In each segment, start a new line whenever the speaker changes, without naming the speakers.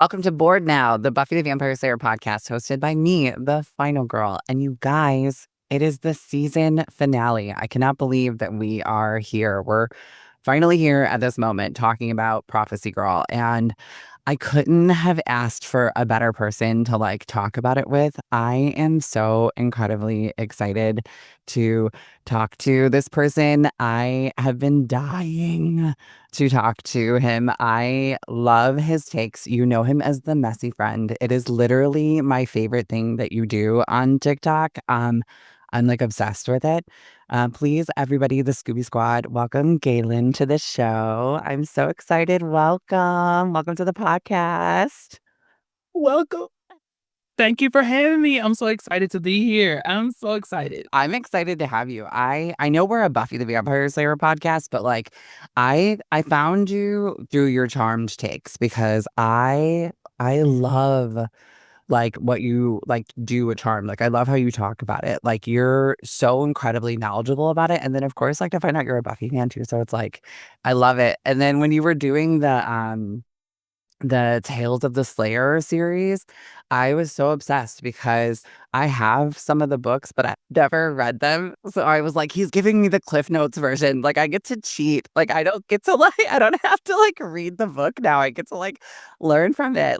Welcome to Board Now, the Buffy the Vampire Slayer podcast hosted by me, the final girl. And you guys, it is the season finale. I cannot believe that we are here. We're finally here at this moment talking about Prophecy Girl. And I couldn't have asked for a better person to talk about it with. I am so incredibly excited to talk to this person. I have been dying to talk to him. I love his takes. You know him as the messy friend. It is literally my favorite thing that you do on TikTok. I'm obsessed with it. Please, everybody, the Scooby Squad, welcome Galen to the show. I'm so excited. Welcome. Welcome to the podcast.
Welcome. Thank you for having me. I'm so excited to be here. I'm so excited.
I'm excited to have you. I know we're a Buffy the Vampire Slayer podcast, but I found you through your charmed takes because I love what you do with charm. I love how you talk about it. You're so incredibly knowledgeable about it. And then of course, to find out you're a Buffy fan too. So it's I love it. And then when you were doing the Tales of the Slayer series, I was so obsessed because I have some of the books, but I've never read them. So I was like, he's giving me the Cliff Notes version. I get to cheat. I don't get to I don't have to read the book now. I get to learn from it.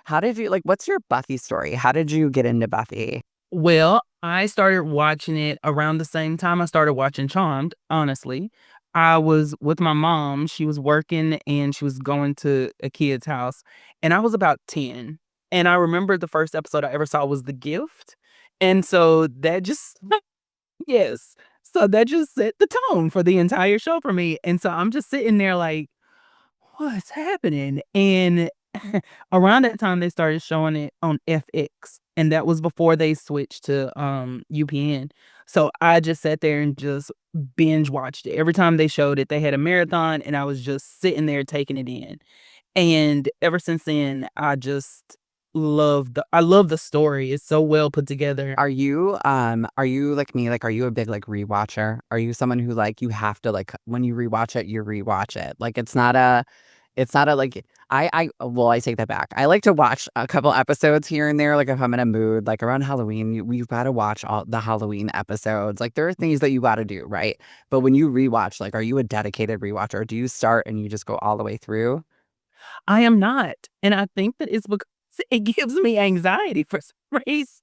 How did you what's your Buffy story? How did you get into Buffy?
Well, I started watching it around the same time I started watching Charmed, honestly. I was with my mom. She was working and she was going to a kid's house, and I was about 10. And I remember the first episode I ever saw was The Gift. And so that just, yes. So that just set the tone for the entire show for me. And so I'm just sitting there like, what's happening? And around that time, they started showing it on FX, and that was before they switched to UPN. So I just sat there and just binge watched it. Every time they showed it, they had a marathon, and I was just sitting there taking it in. And ever since then, I love the story. It's so well put together.
Are you like me? Are you a big rewatcher? Are you someone who you have to when you rewatch it, you rewatch it? It's not a well, I take that back. I like to watch a couple episodes here and there, if I'm in a mood, around Halloween, we've got to watch all the Halloween episodes. There are things that you got to do, right? But when you rewatch, are you a dedicated rewatcher? Do you start and you just go all the way through?
I am not, and I think that it's because it gives me anxiety for some reason.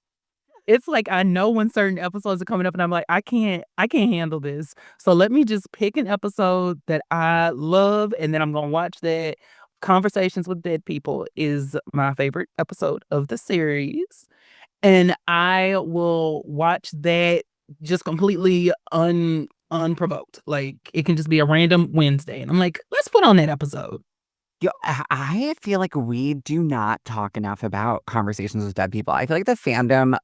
It's like I know when certain episodes are coming up and I'm like, I can't handle this. So let me just pick an episode that I love and then I'm gonna watch that. Conversations with Dead People is my favorite episode of the series. And I will watch that just completely unprovoked. Like it can just be a random Wednesday. And I'm like, let's put on that episode.
Yo, I feel like we do not talk enough about conversations with dead people. I feel like the fandom,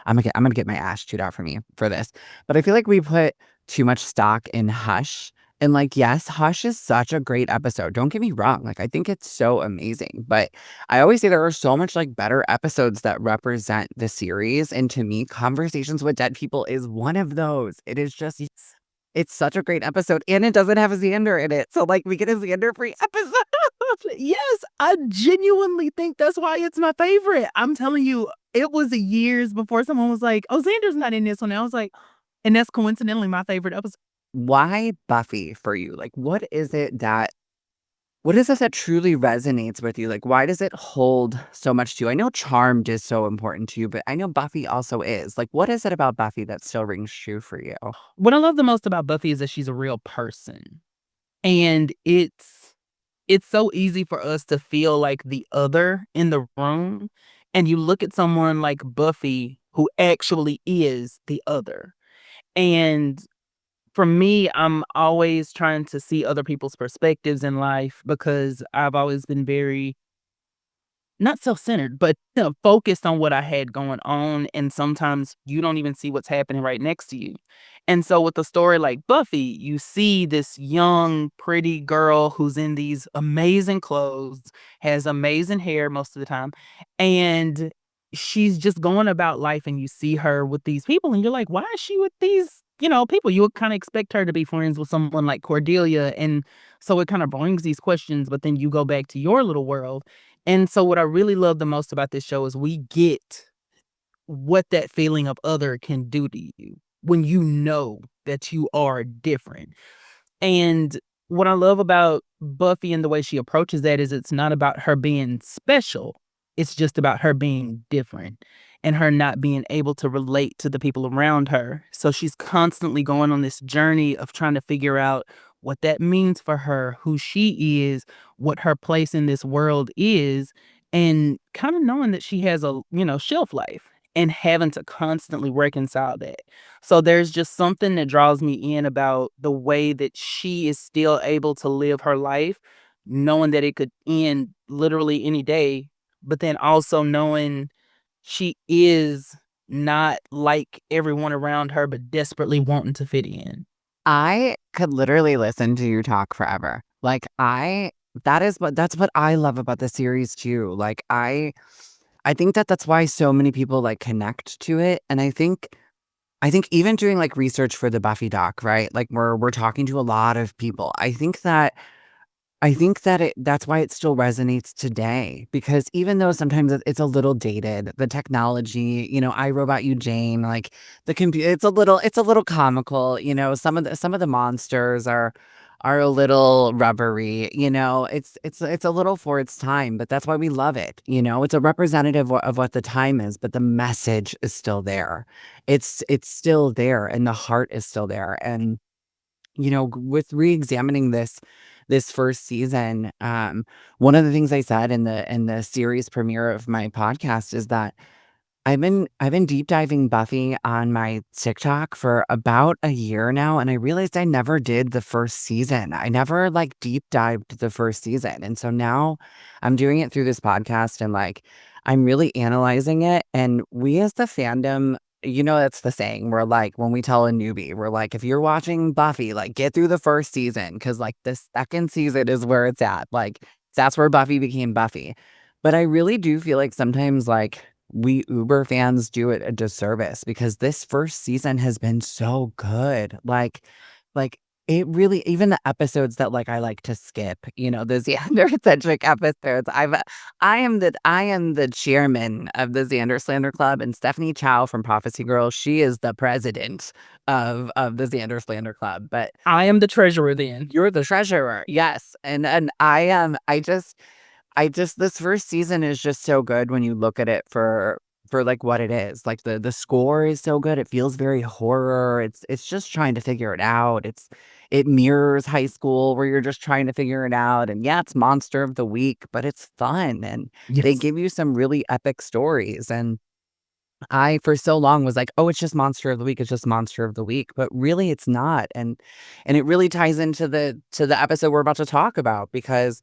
I'm gonna get my ass chewed out for me for this, but I feel like we put too much stock in Hush. And yes, Hush is such a great episode. Don't get me wrong. I think it's so amazing. But I always say there are so much better episodes that represent the series. And to me, Conversations with Dead People is one of those. It is just it's such a great episode. And it doesn't have a Xander in it. So we get a Xander free episode.
Yes, I genuinely think that's why it's my favorite. I'm telling you, it was years before someone was like, "Oh, Xander's not in this one." I was like, and that's coincidentally my favorite episode.
Why Buffy for you? What is it that truly resonates with you? Why does it hold so much to you? I know Charmed is so important to you, but I know Buffy also is. What is it about Buffy that still rings true for you?
What I love the most about Buffy is that she's a real person, and it's so easy for us to feel like the other in the room, and you look at someone like Buffy who actually is the other. And for me, I'm always trying to see other people's perspectives in life because I've always been very not self-centered, but focused on what I had going on, and sometimes you don't even see what's happening right next to you. And so with a story like Buffy, you see this young, pretty girl who's in these amazing clothes, has amazing hair most of the time, and she's just going about life, and you see her with these people, and you're like, "Why is she with these, people?" You would kinda expect her to be friends with someone like Cordelia, and so it kinda brings these questions, but then you go back to your little world And so what I really love the most about this show is we get what that feeling of other can do to you when you know that you are different. And what I love about Buffy and the way she approaches that is it's not about her being special. It's just about her being different and her not being able to relate to the people around her. So she's constantly going on this journey of trying to figure out what that means for her, who she is, what her place in this world is, and kind of knowing that she has a, shelf life and having to constantly reconcile that. So there's just something that draws me in about the way that she is still able to live her life, knowing that it could end literally any day, but then also knowing she is not like everyone around her, but desperately wanting to fit in.
I could literally listen to you talk forever. Like that's what I love about the series too. Like I think that that's why so many people like connect to it, and I think even doing like research for the Buffy doc, right? Like we're talking to a lot of people. I think that that's why it still resonates today, because even though sometimes it's a little dated, the technology, I Robot You Jane, like the computer, it's a little comical, some of the monsters are a little rubbery, it's a little for its time, but that's why we love it. It's a representative of what the time is, but the message is still there. It's still there, and the heart is still there. And with re-examining this first season, one of the things I said in the series premiere of my podcast is that I've been deep diving Buffy on my TikTok for about a year now, and I realized I never did the first season. I never like deep dived the first season. And so now I'm doing it through this podcast, and like I'm really analyzing it. And we as the fandom, that's the saying. We're like, when we tell a newbie, we're like, if you're watching Buffy, like get through the first season, because like the second season is where it's at. Like that's where Buffy became Buffy. But I really do feel like sometimes like we Uber fans do it a disservice, because this first season has been so good. Like it really, even the episodes that like I like to skip, the Xander-centric episodes. I am the chairman of the Xander Slander Club, and Stephanie Chow from Prophecy Girl, she is the president of the Xander Slander Club. But
I am the treasurer then.
you're the treasurer. Yes. And I am I just this first season is just so good when you look at it for like what it is. Like the score is so good. It feels very horror. It's just trying to figure it out. It mirrors high school where you're just trying to figure it out. And yeah, it's monster of the week, but it's fun, and they
Yes.
give you some really epic stories. And I for so long was like, "Oh, it's just monster of the week. It's just monster of the week." But really it's not. And it really ties into the episode we're about to talk about, because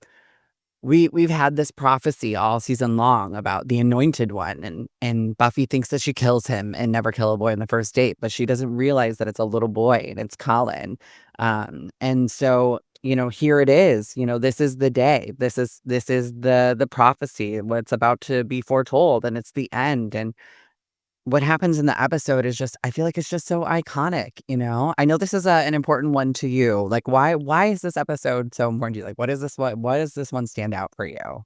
we've had this prophecy all season long about the anointed one, and Buffy thinks that she kills him and never kill a boy on the first date, but she doesn't realize that it's a little boy and it's Colin. And so, here it is, this is the day. This is the prophecy, what's about to be foretold, and it's the end. And what happens in the episode is just, I feel like it's just so iconic. I know this is an important one to you. Like, why is this episode so important to you? Like, what does this one stand out for you?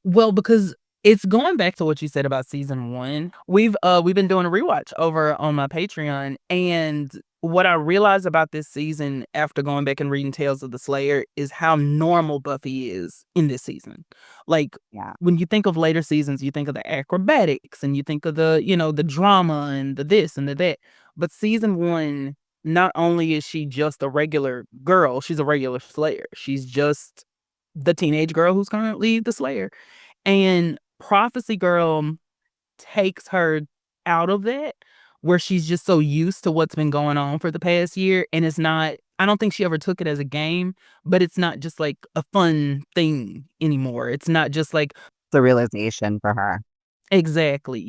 Well, because it's going back to what you said about season 1. We've been doing a rewatch over on my Patreon, and what I realized about this season after going back and reading Tales of the Slayer is how normal Buffy is in this season. Like,
Yeah.
when you think of later seasons, you think of the acrobatics and you think of the drama and the this and the that. But season 1, not only is she just a regular girl, she's a regular Slayer. She's just the teenage girl who's currently the Slayer. And Prophecy Girl takes her out of that, where she's just so used to what's been going on for the past year, and it's not, I don't think she ever took it as a game, but it's not just like a fun thing anymore. It's not just like
The realization for her.
exactly,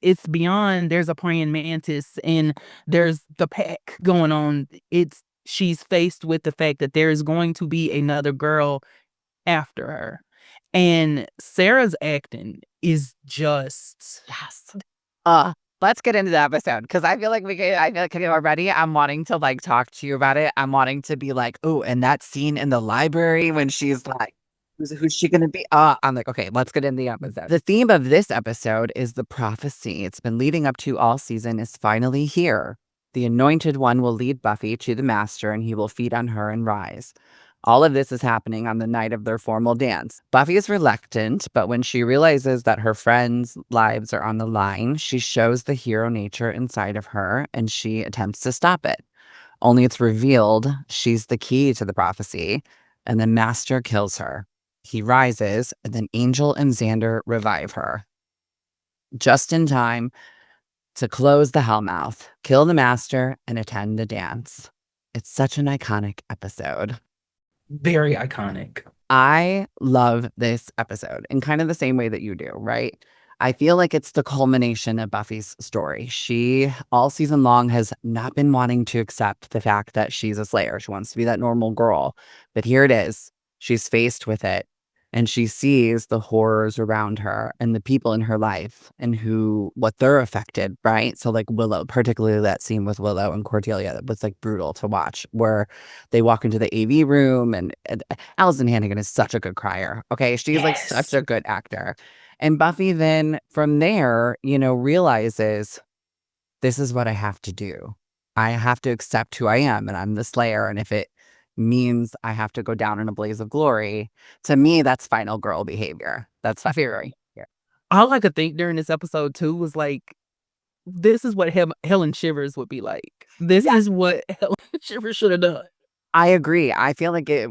it's beyond there's a praying mantis and there's the pack going on. It's she's faced with the fact that there is going to be another girl after her. And Sarah's acting is just
Yes. Uh, let's get into the episode, because I feel like already I'm wanting to like talk to you about it. I'm wanting to be like, oh, and that scene in the library when she's like Who's she gonna be? I'm like, okay, let's get in the episode. The theme of this episode is the prophecy. It's been leading up to all season is finally here. The anointed one will lead Buffy to the master and he will feed on her and rise. All of this is happening on the night of their formal dance. Buffy is reluctant, but when she realizes that her friends' lives are on the line, she shows the hero nature inside of her and she attempts to stop it. Only it's revealed she's the key to the prophecy, and the master kills her. He rises, and then Angel and Xander revive her. Just in time to close the Hellmouth, kill the master, and attend the dance. It's such an iconic episode.
Very iconic.
I love this episode in kind of the same way that you do, right? I feel like it's the culmination of Buffy's story. She, all season long, has not been wanting to accept the fact that she's a Slayer. She wants to be that normal girl. But here it is. She's faced with it. And she sees the horrors around her and the people in her life and what they're affected, right? So, like Willow, particularly that scene with Willow and Cordelia, that was like brutal to watch, where they walk into the AV room and Allison Hannigan is such a good crier. Okay. She's like such
Yes.
a good actor. And Buffy then from there, realizes this is what I have to do. I have to accept who I am and I'm the Slayer. And if it means I have to go down in a blaze of glory, to me, that's final girl behavior. That's final girl
Very.
behavior.
All I could think during this episode too was like, this is what Helen Shivers would be like. This
Yeah,
is what Helen Shivers should have done.
I agree. I feel like it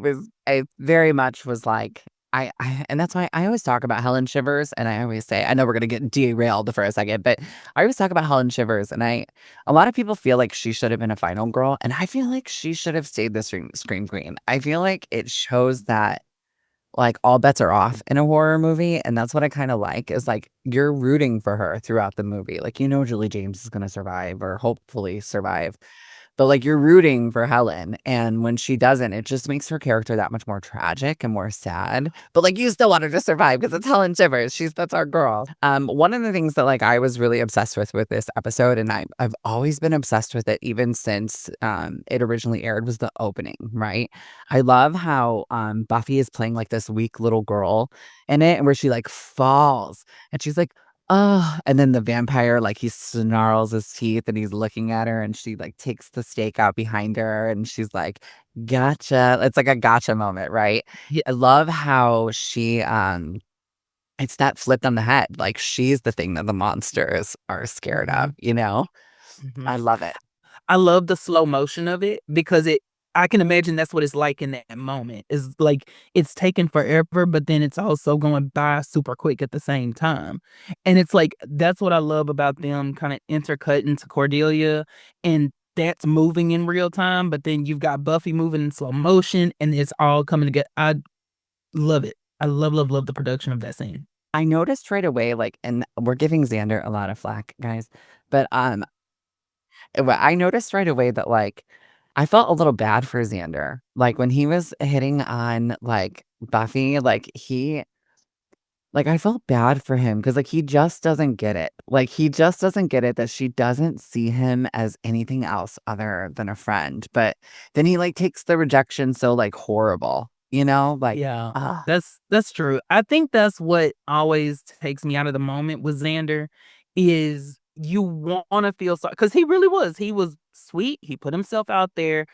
very much was like, and that's why I always talk about Helen Shivers. And I always say, I know we're going to get derailed for a second, but I always talk about Helen Shivers. And a lot of people feel like she should have been a final girl. And I feel like she should have stayed the Scream Queen. I feel like it shows that like all bets are off in a horror movie. And that's what I kind of like is like you're rooting for her throughout the movie. Like, Julie James is going to survive or hopefully survive. But like you're rooting for Helen, and when she doesn't, it just makes her character that much more tragic and more sad. But like you still want her to survive because it's Helen Shivers. That's our girl. One of the things that like I was really obsessed with this episode, and I've always been obsessed with it even since it originally aired, was the opening. Right? I love how Buffy is playing like this weak little girl in it, and where she like falls, and she's like, oh, and then the vampire, like, he snarls his teeth and he's looking at her and she like takes the stake out behind her and she's like, gotcha. It's like a gotcha moment, right?
Yeah.
I love how it's that flipped on the head. Like she's the thing that the monsters are scared
Mhm.
of.
Mhm.
I love it.
I love the slow motion of it because I can imagine that's what it's like in that moment. It's like it's taken forever, but then it's also going by super quick at the same time. And it's like that's what I love about them kind of intercutting to Cordelia and that's moving in real time, but then you've got Buffy moving in slow motion and it's all coming together. I love it. I love, love, love the production of that scene.
I noticed right away, like, and we're giving Xander a lot of flack, guys, but I noticed right away that like I felt a little bad for Xander. Like when he was hitting on like Buffy, like I felt bad for him because like he just doesn't get it. Like he just doesn't get it that she doesn't see him as anything else other than a friend. But then he like takes the rejection so like horrible, like
Yeah,
ah
that's true. I think that's what always takes me out of the moment with Xander is you wanna feel sorry because he was sweet, he put himself out there,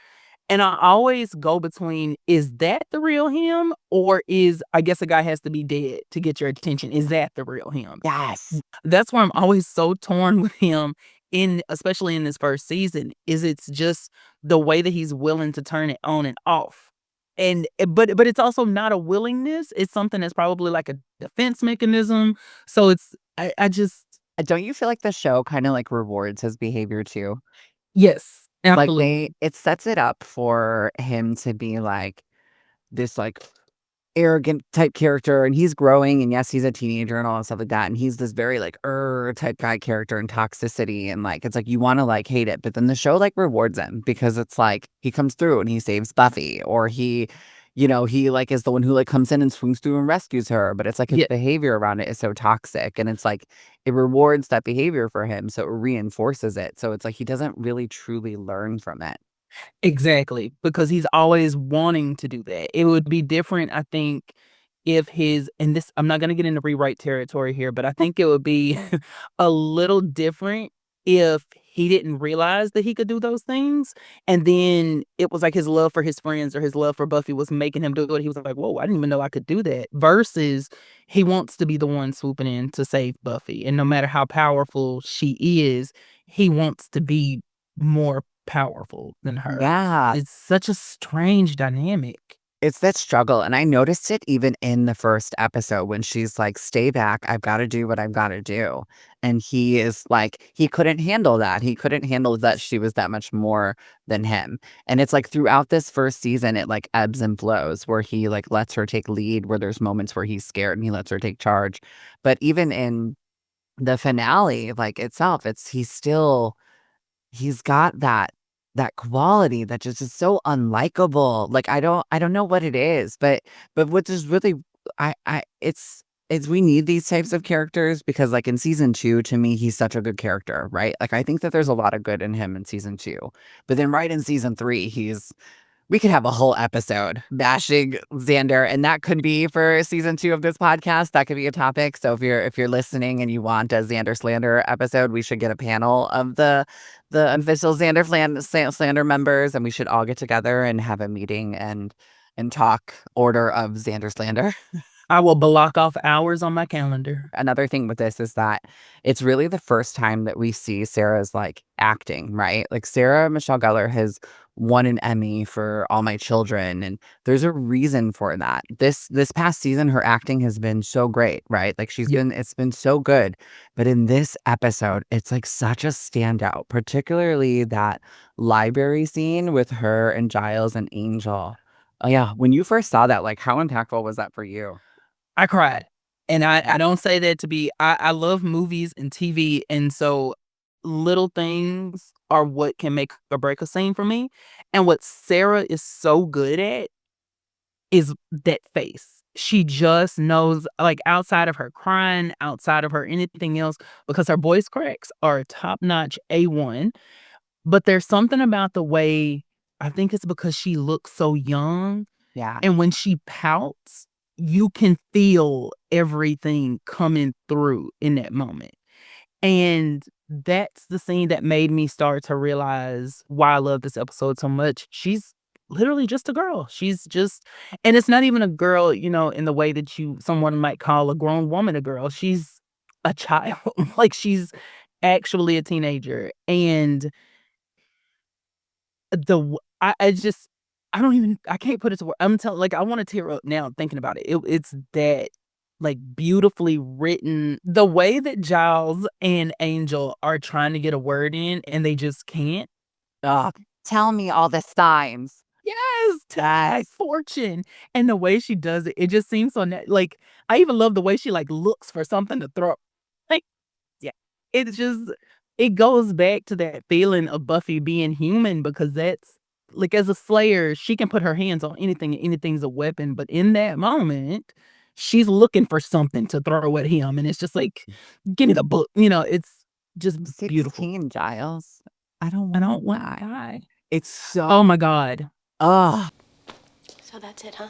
and I always go between, is that the real him? Or is I guess a guy has to be dead to get your attention, is that the real him?
yes.
That's why I'm always so torn with him especially in this first season, is it's just the way that he's willing to turn it on and off. And but it's also not a willingness, it's something that's probably like a defense mechanism. So I just
Don't you feel like the show kind of like rewards his behavior too?
yes,
Like
absolutely.
it sets it up for him to be like this like arrogant type character and he's growing and yes he's a teenager and all that stuff like that and he's this very like type guy character and toxicity and like it's like you want to like hate it but then the show like rewards him because it's like he comes through and he saves Buffy or he like is the one who like comes in and swings through and rescues her but it's like his
Yeah.
behavior around it is so toxic and it's like it rewards that behavior for him so it reinforces it so it's like he doesn't really truly learn from it.
Exactly, because he's always wanting to do that. It would be different, I think, if and this, I'm not going to get into rewrite territory here, but I think it would be a little different if he didn't realize that he could do those things. And then it was like his love for his friends or his love for Buffy was making him do it. He was like, whoa, I didn't even know I could do that. Versus he wants to be the one swooping in to save Buffy. And no matter how powerful she is, he wants to be more powerful than her.
Yeah.
It's such a strange dynamic.
It's that struggle, and I noticed it even in the first episode when she's like, "Stay back, I've gotta do what I've gotta do." And he is like he couldn't handle that. He couldn't handle that she was that much more than him. And it's like throughout this first season, it like ebbs and flows where he like lets her take lead, where there's moments where he's scared and he lets her take charge. But even in the finale, like itself, he's got that quality that just is so unlikable. Like, I don't know what it is, but what is really it's we need these types of characters because, like, in season 2, to me, he's such a good character, right? Like, I think that there's a lot of good in him in season 2. But then right in season 3, we could have a whole episode bashing Xander, and that could be for season 2 of this podcast. That could be a topic. So if you're listening and you want a Xander slander episode, we should get a panel of the official slander members, and we should all get together and have a meeting and talk order of Xander slander.
I will block off hours on my calendar.
Another thing with this is that it's really the first time that we see Sarah's like acting, right? Like Sarah Michelle Gellar has won an Emmy for All My Children, and there's a reason for that. This past season, her acting has been so great, right? Like
Yeah.
it's been so good. But in this episode, it's like such a standout, particularly that library scene with her and Giles and Angel. Oh yeah, when you first saw that, like how impactful was that for you?
I cried. And I don't say that to be I love movies and TV, and so little things are what can make or break a scene for me. And what Sarah is so good at is that face. She just knows, like, outside of her crying, outside of her anything else, because her voice cracks are top-notch A1. But there's something about the way, I think it's because she looks so young,
Yeah.
and when she pouts, you can feel everything coming through in that moment. And that's the scene that made me start to realize why I love this episode so much. She's literally just a girl. She's just, and it's not even a girl, in the way that someone might call a grown woman a girl. She's a child. Like, she's actually a teenager. And I just, I can't put it to word. I'm telling, like, I want to tear up now thinking about it. It's that, like, beautifully written. The way that Giles and Angel are trying to get a word in and they just can't.
Ugh, tell me all the signs.
Yes, tag fortune. And the way she does it, it just seems so like, I even love the way she like looks for something to throw. Like, yeah, it's just, it goes back to that feeling of Buffy being human, because that's like, as a slayer, she can put her hands on anything, and anything's a weapon. But in that moment, she's looking for something to throw at him, and it's just like, give me the book. It's just beautiful.
16, Giles. I don't
I
want
don't want to
that.
die.
It's so
Oh my God.
ugh.
So that's it, huh?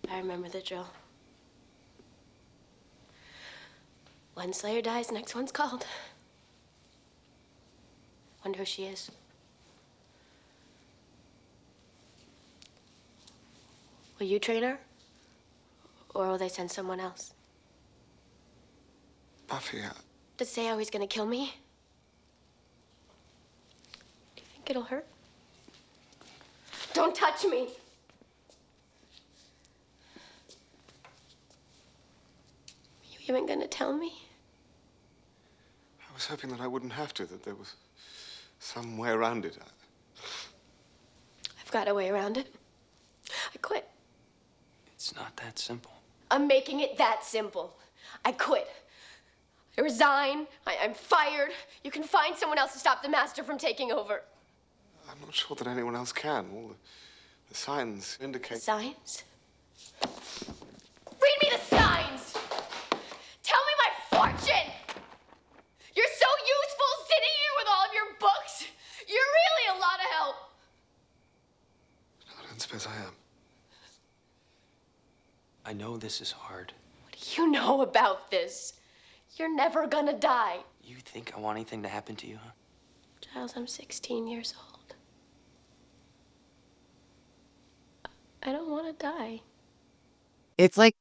I remember the drill. One Slayer dies, next one's called. Wonder who she is. Will you train her? Or will they send someone else?
Buffy,
To say how he's gonna kill me? Do you think it'll hurt? Don't touch me! You even gonna tell me?
I was hoping that I wouldn't have to, that there was some way around it.
I've got a way around it. I quit.
It's not that simple.
I'm making it that simple. I quit. I resign. I'm fired. You can find someone else to stop the master from taking over.
I'm not sure that anyone else can. All the signs indicate...
Signs? Read me the signs! Tell me my fortune! You're so useful sitting here with all of your books. You're really a lot of help.
I don't suppose I am.
I know this is hard.
What do you know about this? You're never gonna die.
You think I want anything to happen to you, huh?
Giles, I'm 16 years old. I don't want to die.
It's like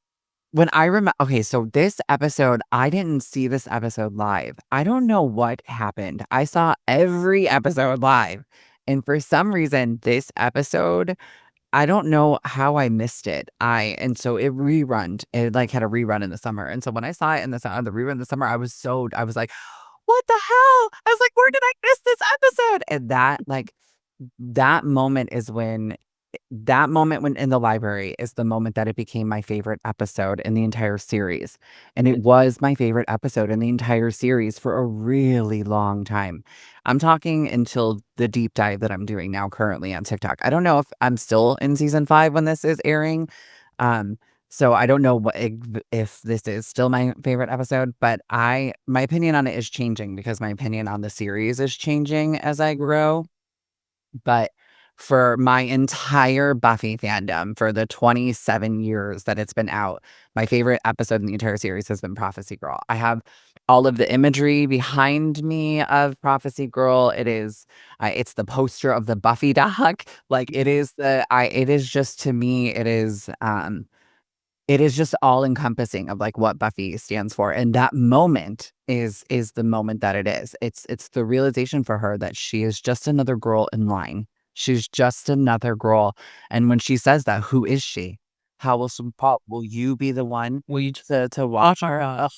when I remember, okay, so this episode, I didn't see this episode live. I don't know what happened. I saw every episode live. And for some reason, this episode, I don't know how I missed it. And so it rerun. It like had a rerun in the summer. And so when I saw it in the rerun in the summer, I was like, what the hell? I was like, where did I miss this episode? And that moment is when that moment when in the library is the moment that it became my favorite episode in the entire series. And it was my favorite episode in the entire series for a really long time. I'm talking until the deep dive that I'm doing now currently on TikTok. I don't know if I'm still in season 5 when this is airing. Um, so I don't know if this is still my favorite episode, but my opinion on it is changing because my opinion on the series is changing as I grow. But for my entire Buffy fandom, for the 27 years that it's been out, my favorite episode in the entire series has been Prophecy Girl. I have all of the imagery behind me of Prophecy Girl. It's the poster of the Buffy doc. Like it is just to me, it is just all encompassing of like what Buffy stands for. And that moment is the moment that it is. It's the realization for her that she is just another girl in line. She's just another girl. And when she says that, who is she? How will you be the one
Will you
to watch her?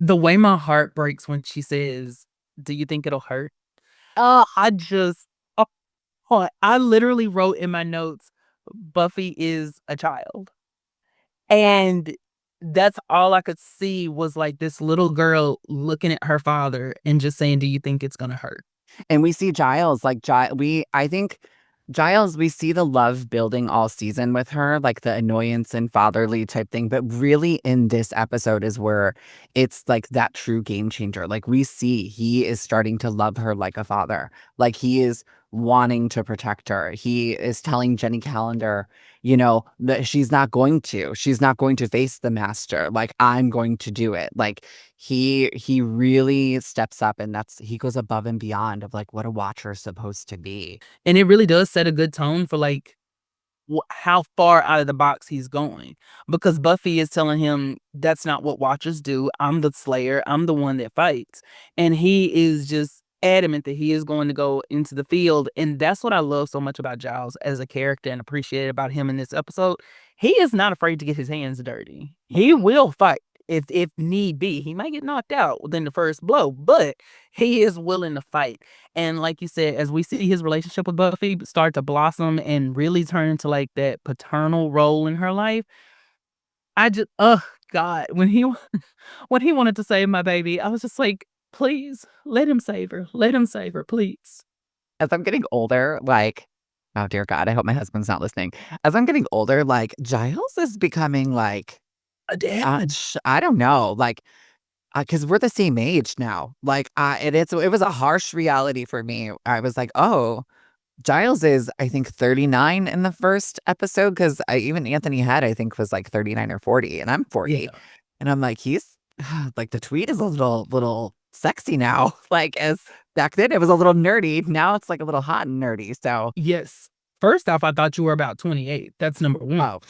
the way my heart breaks when she says, "Do you think it'll hurt?" I just I literally wrote in my notes, Buffy is a child. And that's all I could see was like this little girl looking at her father and just saying, "Do you think it's gonna hurt?"
And we see Giles, I think Giles, we see the love building all season with her, like the annoyance and fatherly type thing. But really, in this episode is where it's like that true game changer. Like we see he is starting to love her like a father. Like he is wanting to protect her. He is telling Jenny Calendar, that she's not going to face the master. Like I'm going to do it. Like he really steps up, and he goes above and beyond of like what a watcher is supposed to be.
And it really does set a good tone for like how far out of the box he's going, because Buffy is telling him that's not what watchers do. I'm the slayer. I'm the one that fights. And he is just adamant that he is going to go into the field. And that's what I love so much about Giles as a character and appreciate about him in this episode. He is not afraid to get his hands dirty. He will fight if need be. He might get knocked out within the first blow, but he is willing to fight. And like you said, as we see his relationship with Buffy start to blossom and really turn into like that paternal role in her life, I just, oh God, when he when he wanted to save my baby, I was just like, please let him save her. Let him save her, please.
As I'm getting older, like, oh dear God, I hope my husband's not listening. As I'm getting older, like Giles is becoming like,
A dad.
I don't know, like, because we're the same age now. Like, it was a harsh reality for me. I was like, oh, Giles is, I think, 39 in the first episode, because even Anthony Head, I think, was like 39 or 40, and I'm 40.
Yeah.
And I'm like, he's like the tweet is a little sexy now. Like as back then it was a little nerdy. Now it's like a little hot and nerdy. So
Yes. First off, I thought you were about 28. That's number one.
oh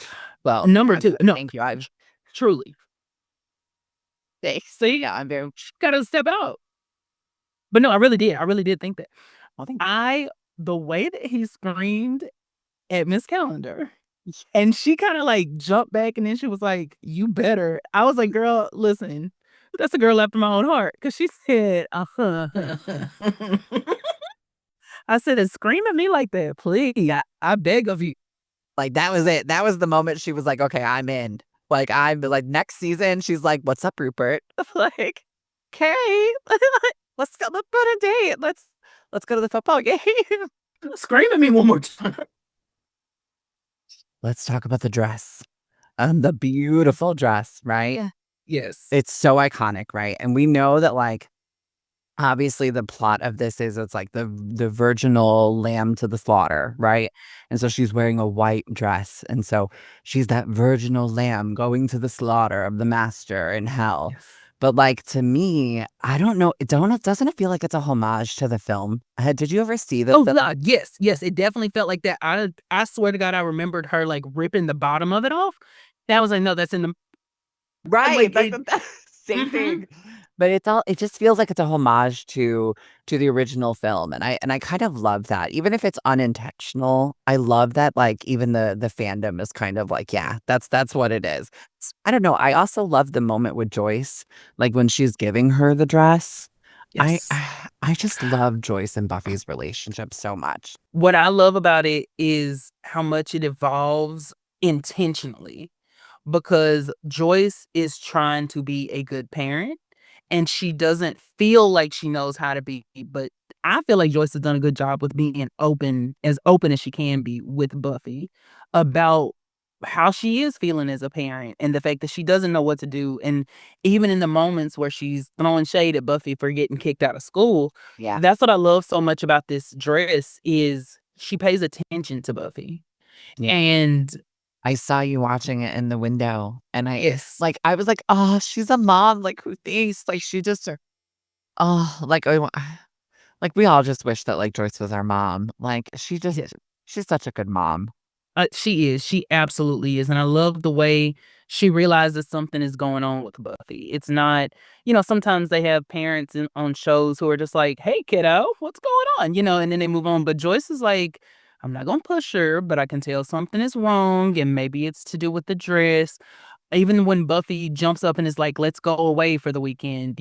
well.
Number two, no,
Thank you. I've
truly.
see, yeah, I'm very
Gotta step out. But no, I really did. I really did think that.
well, thank
The way that he screamed at Miss Calendar, and she kind of like jumped back, and then she was like, "You better." I was like, "Girl, listen, that's a girl after my own heart." Because she said, I said, "And scream at me like that, please. I beg of you."
like that was it. That was the moment she was like, okay, I'm in. Like I'm like next season, she's like, what's up, Rupert? Like, okay, let's go on a date. Let's go to the football game.
Scream at me one more time.
Let's talk about the dress. The beautiful dress, right?
Yes.
It's so iconic, right? And we know that like obviously the plot of this is it's like the virginal lamb to the slaughter, right? And so she's wearing a white dress. And so she's that virginal lamb going to the slaughter of the master in hell.
Yes.
But like to me, I don't know. Doesn't it feel like it's a homage to the film? Did you ever see the
Oh,
film?
no, yes, yes, it definitely felt like that. I swear to God, I remembered her, like, ripping the bottom of it off. That was like, "No, that's in the"
Right,
like,
like
it
the same
mhm.
thing. But it just feels like it's a homage to the original film, and I kind of love that. Even if it's unintentional, I love that, like, even the fandom is kind of like, "Yeah, that's what it is." I don't know, I also love the moment with Joyce, like, when she's giving her the dress. I
Yes.
I just love Joyce and Buffy's relationship so much.
What I love about it is how much it evolves intentionally. Because Joyce is trying to be a good parent and she doesn't feel like she knows how to be, but I feel like Joyce has done a good job with being open as she can be with Buffy about how she is feeling as a parent and the fact that she doesn't know what to do. And even in the moments where she's throwing shade at Buffy for getting kicked out of school,
Yeah.
that's what I love so much about this dress is she pays attention to Buffy.
Yeah.
And
I saw you watching it in the window, and
yes,
I was like, "Oh, she's a mom, like, who thinks, like, she just oh, like, like, we all just wish that, like, Joyce was our mom. Like,
yes.
she's such a good mom.
She is. She absolutely is, and I love the way she realizes something is going on with Buffy. It's not, sometimes they have parents on shows who are just like, "Hey, kiddo, what's going on?" And then they move on. But Joyce is like, "I'm not gonna push her, but I can tell something is wrong, and maybe it's to do with the dress." Even when Buffy jumps up and is like, "Let's go away for the weekend,"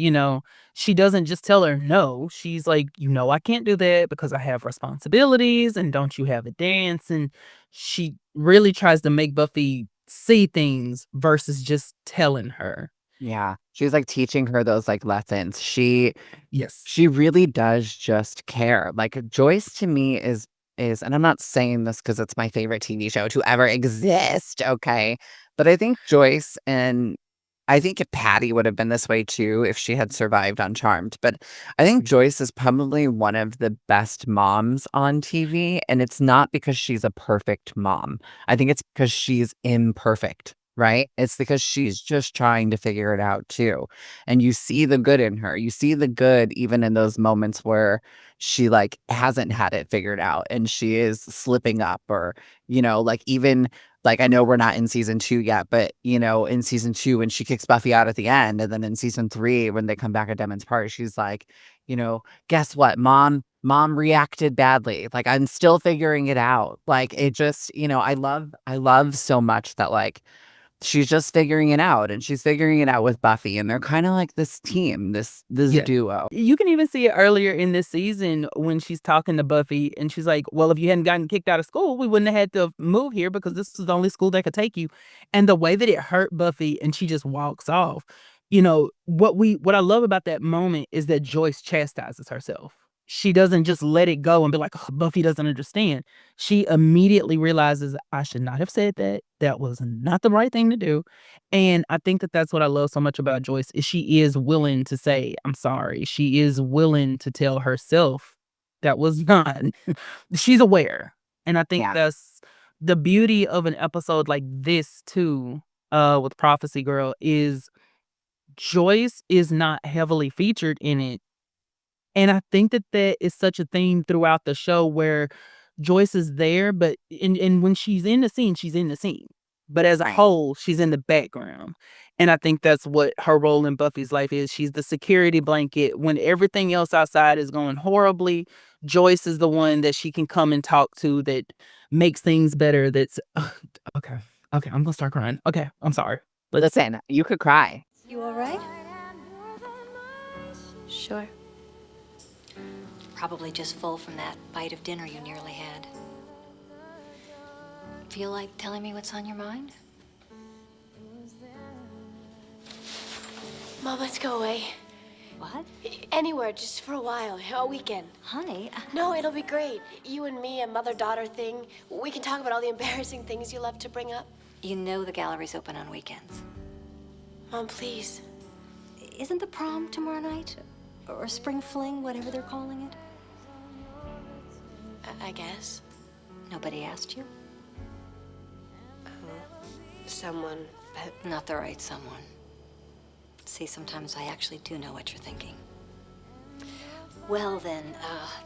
she doesn't just tell her no. She's like, I can't do that because I have responsibilities and don't you have a dance?" And she really tries to make Buffy see things versus just telling her.
Yeah. She's, like, teaching her those, like, lessons. She
Yes.
she really does just care. Like, Joyce to me is and I'm not saying this because it's my favorite TV show to ever exist, okay? But I think Joyce and I think if Patty would have been this way too if she had survived on Charmed, but I think Joyce is probably one of the best moms on TV, and it's not because she's a perfect mom. I think it's because she's imperfect, right? It's because she's just trying to figure it out too. And you see the good in her. You see the good even in those moments where she like hasn't had it figured out and she is slipping up or, like even like I know we're not in season 2 yet, but in season 2 when she kicks Buffy out at the end, and then in season 3 when they come back at Demon's party, she's like, guess what? Mom reacted badly. Like I'm still figuring it out. Like it just, I love so much that like she's just figuring it out and she's figuring it out with Buffy and they're kind of like this team, this
Yeah.
duo.
You can even see it earlier in this season when she's talking to Buffy and she's like, "Well, if you hadn't gotten kicked out of school, we wouldn't have had to move here because this is the only school that could take you." And the way that it hurt Buffy and she just walks off. What I love about that moment is that Joyce chastises herself. She doesn't just let it go and be like, "Oh, Buffy doesn't understand." She immediately realizes, "I should not have said that. That was not the right thing to do." And I think that that's what I love so much about Joyce is she is willing to say, "I'm sorry." She is willing to tell herself that was not she's aware. And I think
Yeah.
that's the beauty of an episode like this too, with Prophecy Girl is Joyce is not heavily featured in it, and I think that that is such a theme throughout the show where Joyce is there, but and when she's in the scene, she's in the scene. But as a
Right.
whole, she's in the background. And I think that's what her role in Buffy's life is. She's the security blanket. When everything else outside is going horribly, Joyce is the one that she can come and talk to that makes things better. That's okay. Okay, I'm gonna start crying. Okay, I'm sorry. Let's
Listen, you could cry.
You all right? Sure.
Probably just full from that bite of dinner you nearly had. Feel like telling me what's on your mind?
Mom, let's go away.
What?
Anywhere, just for a while, a weekend.
Honey,
No, it'll be great. You and me, a mother-daughter thing. We can talk about all the embarrassing things you love to bring up.
you know the gallery's open on weekends.
Mom, please.
Isn't the prom tomorrow night? Or spring fling, whatever they're calling it.
I guess.
Nobody asked you?
Someone, but
Not the right someone. See, sometimes I actually do know what you're thinking. Well then,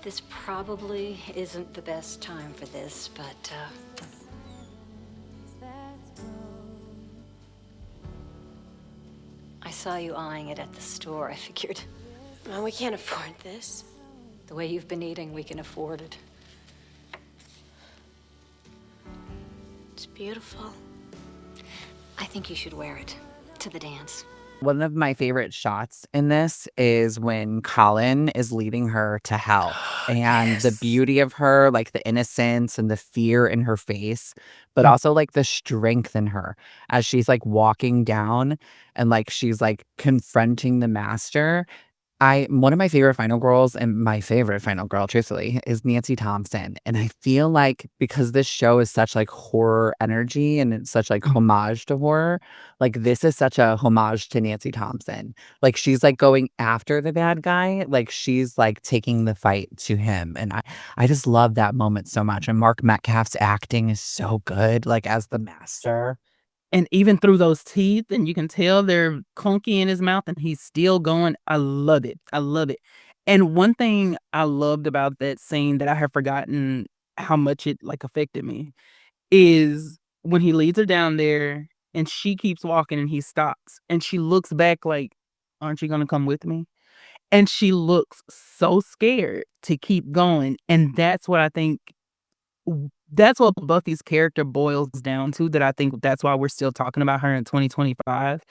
this probably isn't the best time for this, but, I saw you eyeing it at the store. I figured,
well, we can't afford this.
the way you've been eating, we can afford it.
It's beautiful.
I think you should wear it to the dance.
One of my favorite shots in this is when Colin is leading her to hell. And the
Yes.
beauty of her, like the innocence and the fear in her face, but
Mm.
also like the strength in her as she's like walking down and like she's like confronting the master. One of my favorite final girls and my favorite final girl, truthfully, is Nancy Thompson. And I feel like because this show is such like horror energy and it's such like homage to horror, like this is such a homage to Nancy Thompson. Like she's like going after the bad guy, like she's like taking the fight to him. And I just love that moment so much. And Mark Metcalf's acting is so good, like as the master.
And even through those teeth, and you can tell they're clunky in his mouth, and he's still going. I love it. I love it. And one thing I loved about that scene that I have forgotten how much it like affected me is when he leads her down there and she keeps walking and he stops and she looks back like, "Aren't you gonna come with me?" And she looks so scared to keep going. And that's what I think that's what Buffy's character boils down to, that I think that's why we're still talking about her in 2025.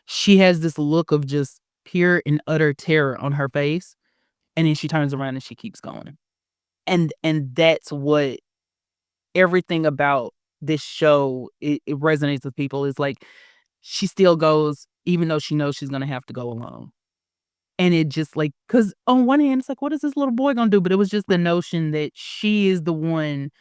She has this look of just pure and utter terror on her face, and then she turns around and she keeps going. And that's what everything about this show, it resonates with people, is like, she still goes even though she knows she's gonna have to go alone. And it just like, because on one hand, it's like, what is this little boy gonna do? But it was just the notion that she is the one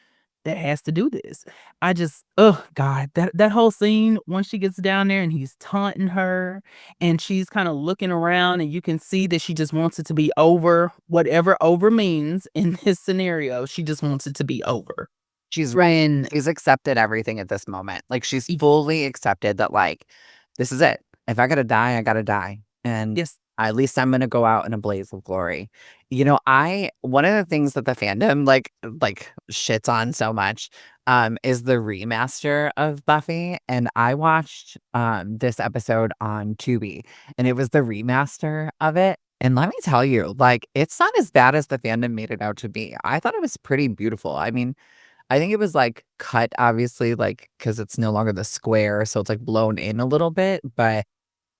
that has to do this. I just, oh God, that whole scene once she gets down there and he's taunting her and she's kind of looking around and you can see that she just wants it to be over, whatever over means in this scenario. She just wants it to be over.
She's accepted everything at this moment. Like she's fully accepted that like this is it. If I gotta die, I gotta die. And
Yes.
at least I'm gonna go out in a blaze of glory. You know, one of the things that the fandom like shits on so much is the remaster of Buffy. And I watched this episode on Tubi and it was the remaster of it. And let me tell you, like, it's not as bad as the fandom made it out to be. I thought it was pretty beautiful. I mean, I think it was, like, cut, obviously, like because it's no longer the square, so it's, like, blown in a little bit, but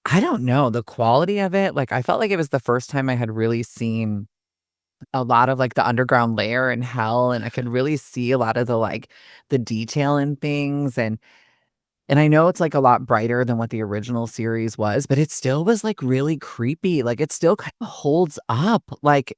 I don't know, the quality of it, like, I felt like it was the first time I had really seen a lot of, like, the underground layer in hell, and I could really see a lot of the, like, the detail in things, and I know it's, like, a lot brighter than what the original series was, but it still was, like, really creepy, like, it still kinda holds up, like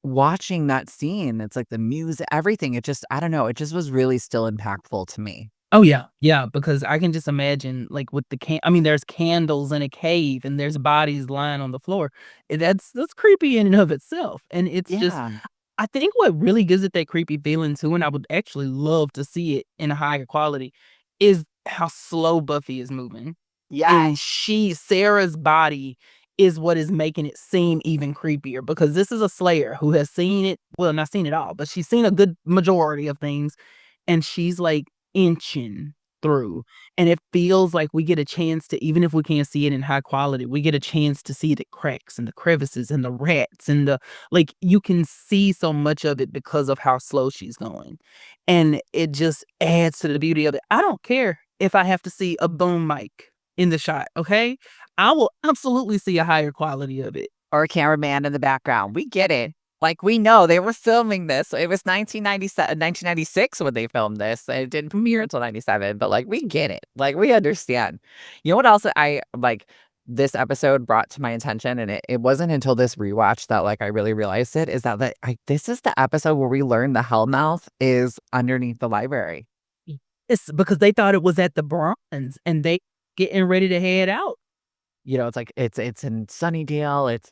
watching that scene, it's like the music, everything, it just I don't know, it just was really still impactful to me.
Oh yeah, yeah, because I can just imagine like with the I mean, there's candles in a cave and there's bodies lying on the floor. That's creepy in and of itself. And it's just,
Yeah.
I think what really gives it that creepy feeling too, and I would actually love to see it in a higher quality, is how slow Buffy is moving. And
Yes.
Sarah's body is what is making it seem even creepier, because this is a Slayer who has seen it, well, not seen it all, but she's seen a good majority of things, and she's like inching through. And it feels like we get a chance to, even if we can't see it in high quality, we get a chance to see the cracks and the crevices and the rats and the, like, you can see so much of it because of how slow she's going. And it just adds to the beauty of it. I don't care if I have to see a boom mic in the shot, okay? I will absolutely see a higher quality of it.
Or a cameraman in the background. We get it. Like, we know they were filming this. It was 1997, 1996 when they filmed this. It didn't premiere until 97, but like, we get it. Like, we understand. You know what else I like this episode brought to my attention? And it wasn't until this rewatch that like I really realized it is that this is the episode where we learn the Hellmouth is underneath the library.
It's because they thought it was at the Bronze and they getting ready to head out.
it's like it's in Sunnydale, it's,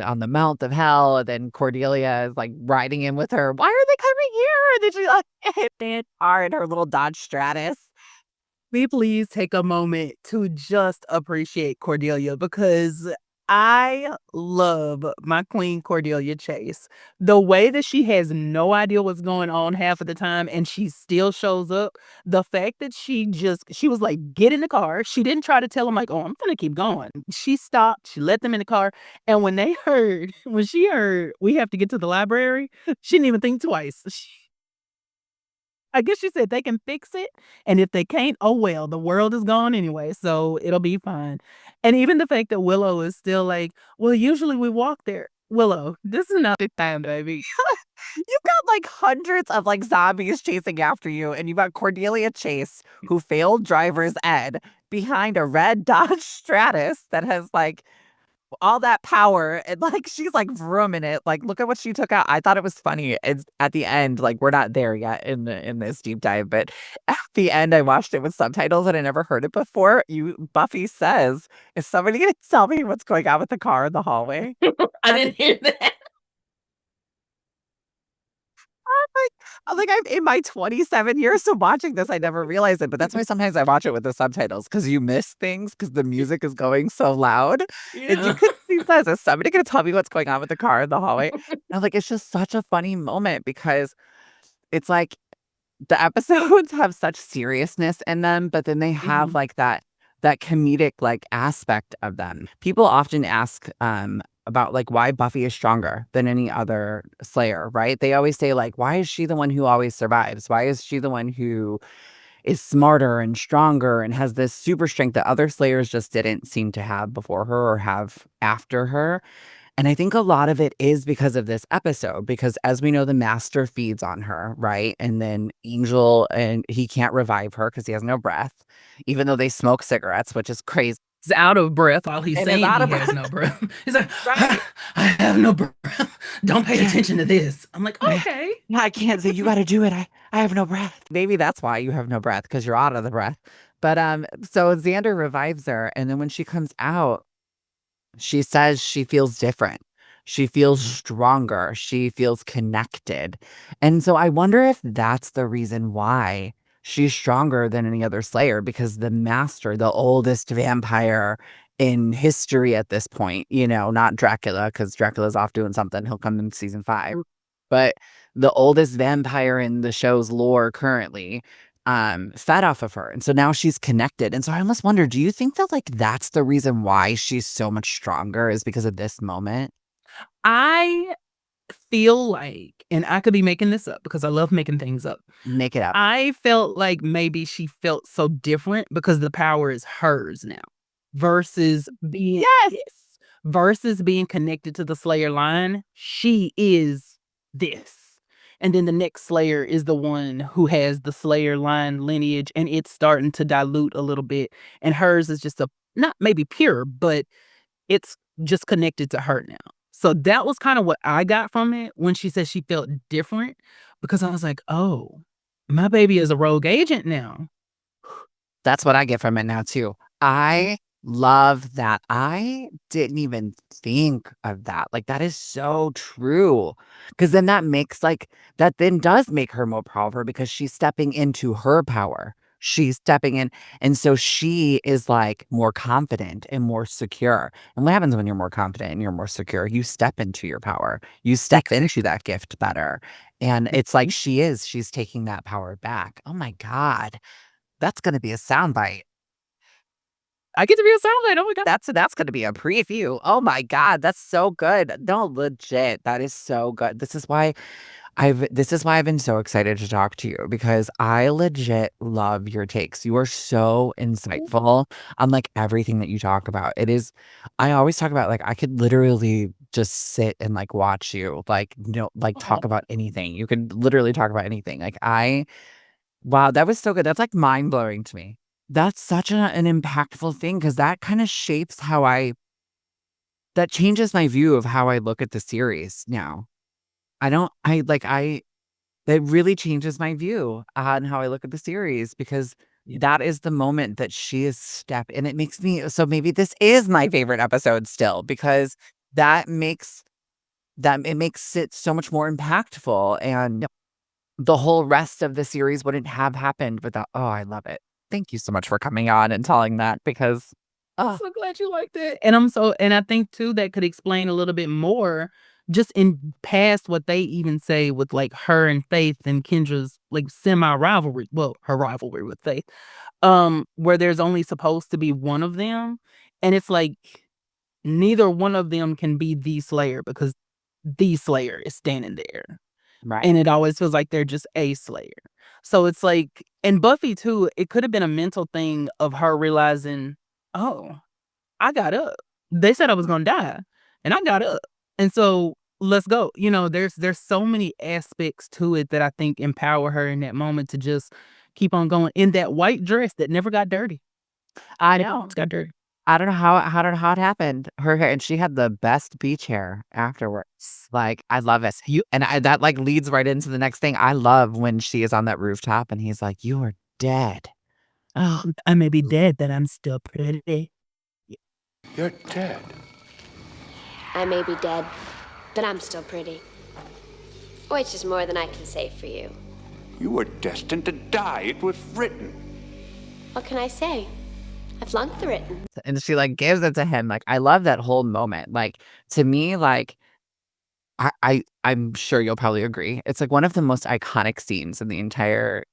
on the Mount of Hell, and then Cordelia is, like, riding in with her, "Why are they coming here?" And then she, like, hit that car in her little Dodge Stratus.
We please take a moment to just appreciate Cordelia because I love my queen Cordelia Chase. The way that she has no idea what's going on half of the time and she still shows up. The fact that she was like, get in the car. She didn't try to tell them like, oh, I'm gonna keep going. She stopped, she let them in the car. And when she heard we have to get to the library, she didn't even think twice. I guess she said they can fix it, and if they can't, oh well, the world is gone anyway, so it'll be fine. And even the fact that Willow is still like, "Well, usually we walk there." Willow, this is not the time, baby.
You've got, like, hundreds of, like, zombies chasing after you, and you've got Cordelia Chase, who failed driver's ed, behind a red Dodge Stratus that has, like, all that power, and, like, she's, like, vrooming it, like, look at what she took out. I thought it was funny. It's at the end, like, we're not there yet in this deep dive, but at the end, I watched it with subtitles, and I never heard it before. Buffy says, "Is somebody gonna tell me what's going on with the car in the hallway?"
I didn't hear that.
Like I'm in my 27 years of watching this, I never realized it, but that's why sometimes I watch it with the subtitles because you miss things because the music is going so loud, and you
Yeah.
could see says, "Is somebody gonna tell me what's going on with the car in the hallway?" And I'm like, it's just such a funny moment because it's like the episodes have such seriousness in them, but then they have,
Mhm.
like, that comedic, like, aspect of them. People often ask, about, like, why Buffy is stronger than any other Slayer, right? They always say, like, "Why is she the one who always survives? Why is she the one who is smarter and stronger and has this super strength that other Slayers just didn't seem to have before her or have after her?" And I think a lot of it is because of this episode, because as we know, the master feeds on her, right? And then Angel, and he can't revive her because he has no breath, even though they smoke cigarettes, which is crazy.
He's out of breath while he's
And is
saying
out
he
of
has
breath,
no breath. He's like,
right?
I have no breath. Don't pay
Yeah.
attention to this. I'm like,
I,
okay.
I can't say you got to do it. I have no breath. Maybe that's why you have no breath because you're out of the breath. But so Xander revives her, and then when she comes out, she says she feels different. She feels stronger. She feels connected. And so I wonder if that's the reason why she's stronger than any other Slayer, because the master, the oldest vampire in history at this point, not Dracula, because Dracula's off doing something. He'll come in season 5. But the oldest vampire in the show's lore currently fed off of her. And so now she's connected. And so I almost wonder, do you think that, like, that's the reason why she's so much stronger is because of this moment?
I feel like, and I could be making this up because I love making things up.
Make it up.
I felt like maybe she felt so different because the power is hers now versus being
Yes.
versus being connected to the Slayer line. She is this. And then the next Slayer is the one who has the Slayer line lineage and it's starting to dilute a little bit. And hers is just not maybe pure, but it's just connected to her now. So that was kind of what I got from it when she said she felt different because I was like, "Oh, my baby is a rogue agent now."
That's what I get from it now too. I love that. I didn't even think of that. Like, that is so true. Because then that then does make her more powerful because she's stepping into her power. She's stepping in. And so she is, like, more confident and more secure. And what happens when you're more confident and you're more secure? You step into your power. You step into that gift better. And it's like she's taking that power back. Oh my God. That's gonna be a soundbite.
I get to be a soundbite. Oh my god.
That's gonna be a preview. Oh my God, that's so good. No, legit, that is so good. This is why I've been so excited to talk to you because I legit love your takes. You are so insightful on, like, everything that you talk about. I always talk about, like, I could literally just sit and, like, watch you, like, like, talk
Oh,
about anything. You could literally talk about anything. Wow, that was so good. That's, like, mind-blowing to me. That's such an impactful thing because that kinda shapes that changes my view of how I look at the series now. I don't I like, I That really changes my view on how I look at the series because that is the moment that she is and it makes me, so maybe this is my favorite episode still, because that makes it makes it so much more impactful, and the whole rest of the series wouldn't have happened without. Oh, I love it. Thank you so much for coming on and telling that, because
I'm so glad you liked it. And I think too that could explain a little bit more just in past what they even say with like her and Faith and Kendra's like semi rivalry. Well, her rivalry with Faith. Where there's only supposed to be one of them. And it's like neither one of them can be the Slayer because the Slayer is standing there.
right.
And it always feels like they're just a Slayer. So it's like, and Buffy too, it could have been a mental thing of her realizing, oh, I got up. They said I was gonna die, and I got up. And so let's go. There's so many aspects to it that I think empower her in that moment to just keep on going in that white dress that never got dirty.
I
Never
know.
once got dirty.
I don't know how it happened. Her hair, and she had the best beach hair afterwards. Like, I love it. That like leads right into the next thing. I love when she is on that rooftop and he's like, "You are dead." Oh,
I may be dead, but I'm still pretty.
You're dead.
I may be dead, but I'm still pretty. Which is more than I can say for you.
You were destined to die. It was written.
What can I say? I flunked the written.
and she like gives it to him. Like, I love that whole moment. Like, to me, like, I'm sure you'll probably agree. It's like one of the most iconic scenes in the entire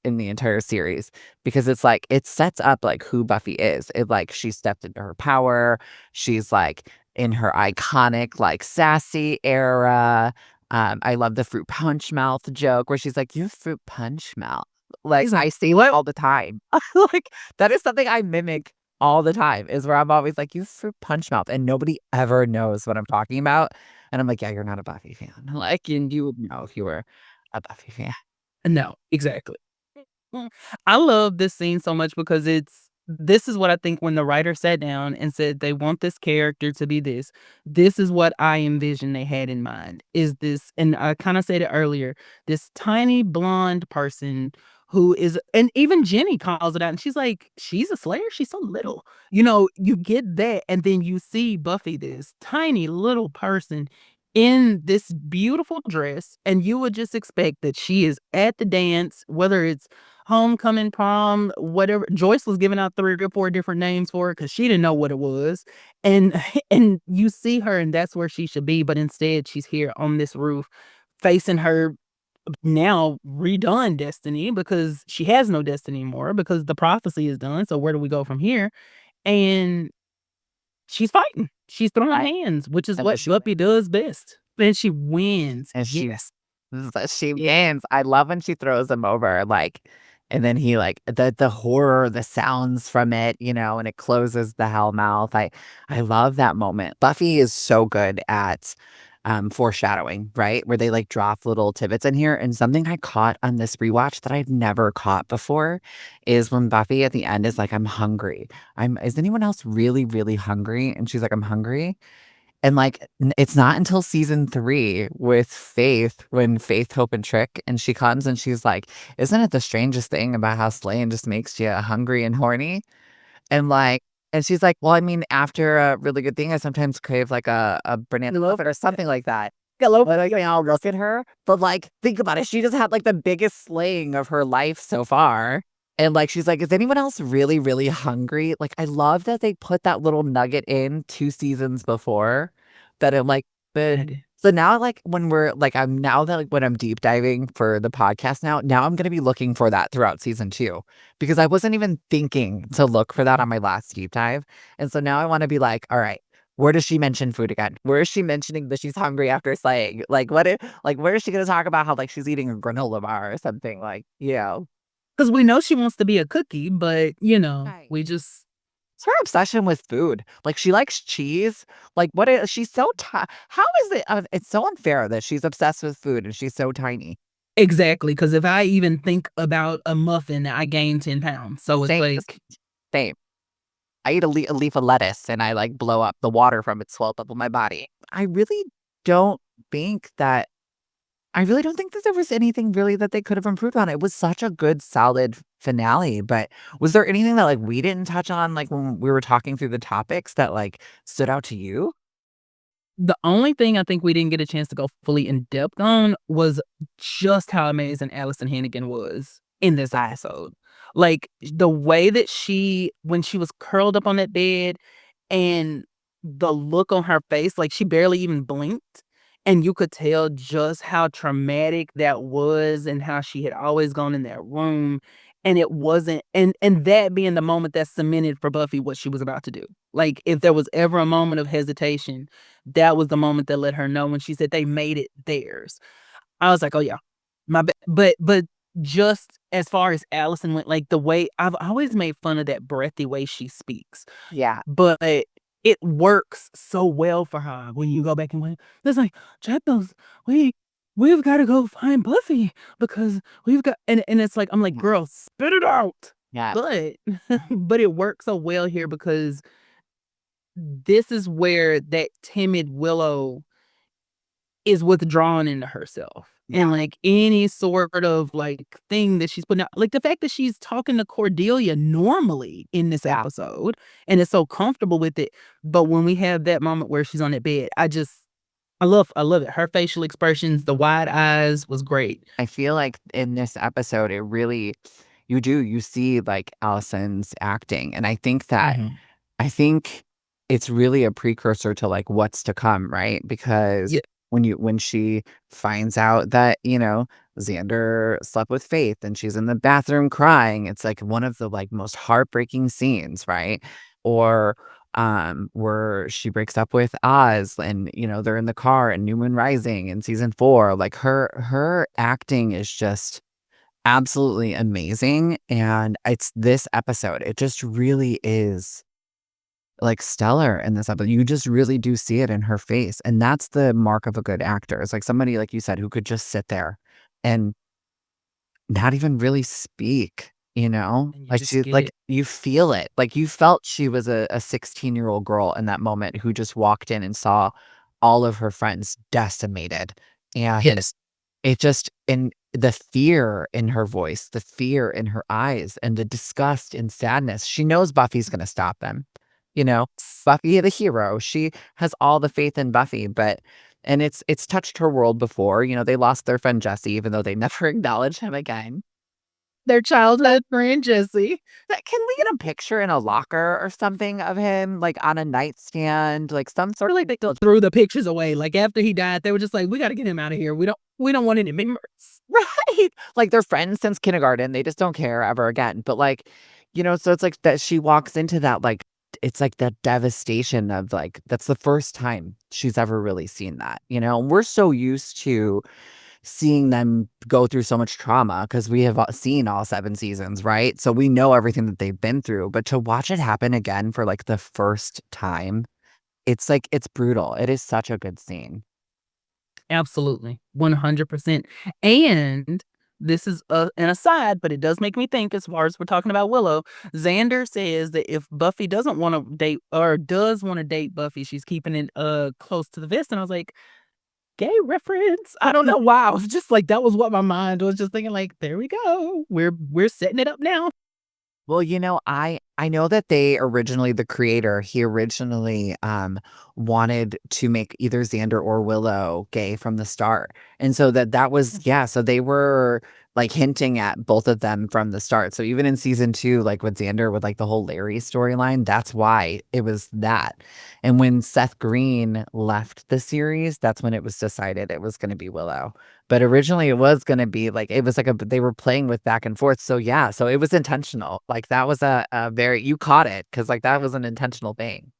series, because it's like it sets up like who Buffy is. It like she stepped into her power. She's like in her iconic like sassy era. I love the fruit punch mouth joke where she's like, "You fruit punch mouth." Like, I say it all the time. Like, that is something I mimic all the time, is where I'm always like, "You fruit punch mouth," and nobody ever knows what I'm talking about. And I'm like, "Yeah, you're not a Buffy fan." Like, and you would know if you were a Buffy fan.
No, exactly. I love this scene so much because this is what I think when the writer sat down and said they want this character to be this. This is what I envision they had in mind. Is this, and I kind of said it earlier, this tiny blonde person who is, and even Jenny calls it out, and she's like, she's a Slayer. She's so little. You get that, and then you see Buffy, this tiny little person in this beautiful dress, and you would just expect that she is at the dance, whether it's homecoming, prom, whatever. Joyce was giving out 3 or 4 different names for it because she didn't know what it was. And and you see her, and that's where she should be, but instead she's here on this roof facing her now redone destiny because she has no destiny anymore because the prophecy is done. So where do we go from here? And she's fighting. She's throwing hands, which is
And
what
she
Buffy does best. And she wins.
And
Yes.
she wins. I love when she throws him over, like, and then he like the horror, the sounds from it, and it closes the hell mouth. I love that moment. Buffy is so good at foreshadowing, right? Where they like drop little tidbits in here. And something I caught on this rewatch that I'd never caught before is when Buffy at the end is like, "I'm hungry. Is anyone else really, really hungry?" And she's like, "I'm hungry." And, like, it's not until season 3 with Faith, when Faith, Hope, and Trick, and she comes and she's like, "Isn't it the strangest thing about how slaying just makes you hungry and horny?" And, like, and she's like, "Well, I mean, after a really good thing, I sometimes crave, like, a banana muffin or something like that." But, like, I'll look at her, but, like, think about it. She just had, like, the biggest slaying of her life so far. And, like, she's like, "Is anyone else really, really hungry?" Like, I love that they put that little nugget in 2 seasons before that I'm like, but so now, like, when we're like, I'm now that, like, when I'm deep diving for the podcast now I'm gonna be looking for that throughout season 2, because I wasn't even thinking to look for that on my last deep dive. And so now I wanna be like, "All right, where does she mention food again? Where is she mentioning that she's hungry after slaying? Like, where is she gonna talk about how, like, she's eating a granola bar or something?" Like,
Because we know she wants to be a cookie, but,
Right.
we just
It's her obsession with food. Like, she likes cheese. Like, what is she's so how is it it's so unfair that she's obsessed with food and she's so tiny.
exactly. Because if I even think about a muffin, I gain 10 pounds. So it's
Same,
like
same. I eat a leaf of lettuce and I, like, blow up. The water from it swells up in my body. I really don't think that I really don't think that there was anything really that they could have improved on. It was such a good, solid finale, but was there anything that, like, we didn't touch on, like, when we were talking through the topics that, like, stood out to you?
The only thing I think we didn't get a chance to go fully in depth on was just how amazing Allison Hannigan was in this episode. Like, the way that when she was curled up on that bed and the look on her face, like, she barely even blinked, and you could tell just how traumatic that was and how she had always gone in that room, and it wasn't and that being the moment that cemented for Buffy what she was about to do. Like, if there was ever a moment of hesitation, that was the moment that let her know when she said they made it theirs. I was like, "Oh, yeah. My ba" but just as far as Allison went, like, the way I've always made fun of that breathy way she speaks,
Yeah.
but it works so well for her when you go back and when it's like, "Check those we we've gotta go find Buffy because we've got" and it's like, I'm like,
Yeah.
"Girl, spit it out."
Yeah.
But but it works so well here because this is where that timid Willow is withdrawn into herself.
Yeah.
And, like, any sort of, like, thing that she's putting out like, the fact that she's talking to Cordelia normally in this
Yeah.
episode and is so comfortable with it, but when we have that moment where she's on that bed, I love it. Her facial expressions, the wide eyes was great.
I feel like in this episode, it really you see, like, Allison's acting, and
Mhm.
I think it's really a precursor to, like, what's to come, right? Because
Yeah.
when she finds out that, Xander slept with Faith and she's in the bathroom crying, it's, like, one of the, like, most heartbreaking scenes, right? Or, where she breaks up with Oz and, they're in the car in New Moon Rising in season 4, like, her acting is just absolutely amazing, and it's this episode, it just really is like, stellar in this episode. You just really do see it in her face, and that's the mark of a good actor. It's like somebody, like you said, who could just sit there and not even really speak, you know?
And you
Like,
just
she
get
like,
it.
you feel it. Like, you felt she was a 16-year-old girl in that moment who just walked in and saw all of her friends decimated, and
Yes.
it just and the fear in her voice, the fear in her eyes, and the disgust and sadness. She knows Buffy's gonna stop them, you know? Buffy the hero, she has all the faith in Buffy, but and it's touched her world before, they lost their friend Jesse, even though they never acknowledged him again.
Their childhood friend, Jessie.
Can we get a picture in a locker or something of him, like, on a nightstand, like, some sort of
Like, they threw the pictures away. Like, after he died, they were just like, "We gotta get him out of here. We don't want any memories."
right? Like, they're friends since kindergarten, they just don't care ever again, but, like, so it's like that she walks into that, like it's like that devastation of, like that's the first time she's ever really seen that, We're so used to seeing them go through so much trauma because we have seen all 7 seasons, right? So we know everything that they've been through, but to watch it happen again for, like, the first time, it's like it's brutal. It is such a good scene.
Absolutely, 100%. And this is an aside, but it does make me think as far as we're talking about Willow, Xander says that if Buffy doesn't wanna date or does wanna date Buffy, she's keeping it, close to the vest, and I was like, "Gay reference?" I don't know why, I was just like that was what my mind was just thinking like, "There we go. We're setting it up now."
Well, I know that the creator, he originally, wanted to make either Xander or Willow gay from the start, and so that was yeah, so they were, like, hinting at both of them from the start, so even in season 2, like, with Xander with, like, the whole Larry storyline, that's why it was that, and when Seth Green left the series, that's when it was decided it was gonna be Willow. But originally, it was gonna be, like it was like a they were playing with back and forth, so yeah, so it was intentional, like, that was a very you caught it because like, that was an intentional thing.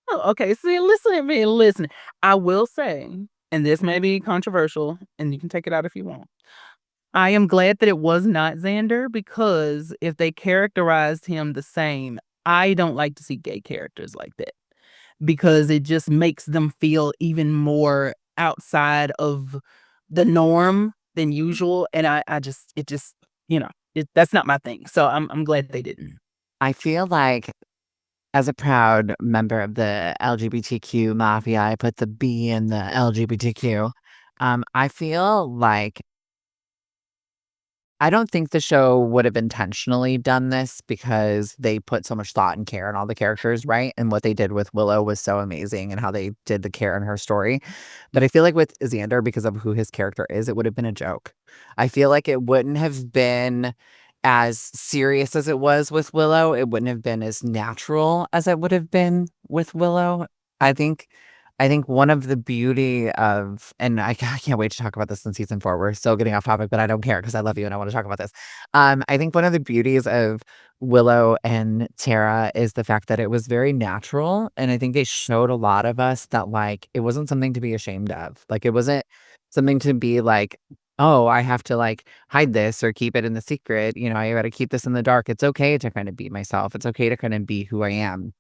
Oh, okay, see, listen at me, listen. I will say, and this may be controversial, and you can take it out if you want. I am glad that it was not Xander because if they characterized him the same, I don't like to see gay characters like that because it just makes them feel even more outside of the norm than usual. And I just, it just, that's not my thing. So I'm glad they didn't.
I feel like, as a proud member of the LGBTQ mafia, I put the B in the LGBTQ, I feel like I don't think the show would have intentionally done this because they put so much thought and care in all the characters, right? And what they did with Willow was so amazing and how they did the care in her story. But I feel like with Xander, because of who his character is, it would have been a joke. I feel like it wouldn't have been as serious as it was with Willow. It wouldn't have been as natural as it would have been with Willow. I think I think one of the beauty of and I can't wait to talk about this in season 4. We're still getting off topic, but I don't care because I love you and I want to talk about this. I think one of the beauties of Willow and Tara is the fact that it was very natural, and I think they showed a lot of us that, like, it wasn't something to be ashamed of. Like, it wasn't something to be like, "Oh, I have to, like, hide this or keep it in the secret, I gotta keep this in the dark." It's okay to kinda be myself. It's okay to kinda be who I am.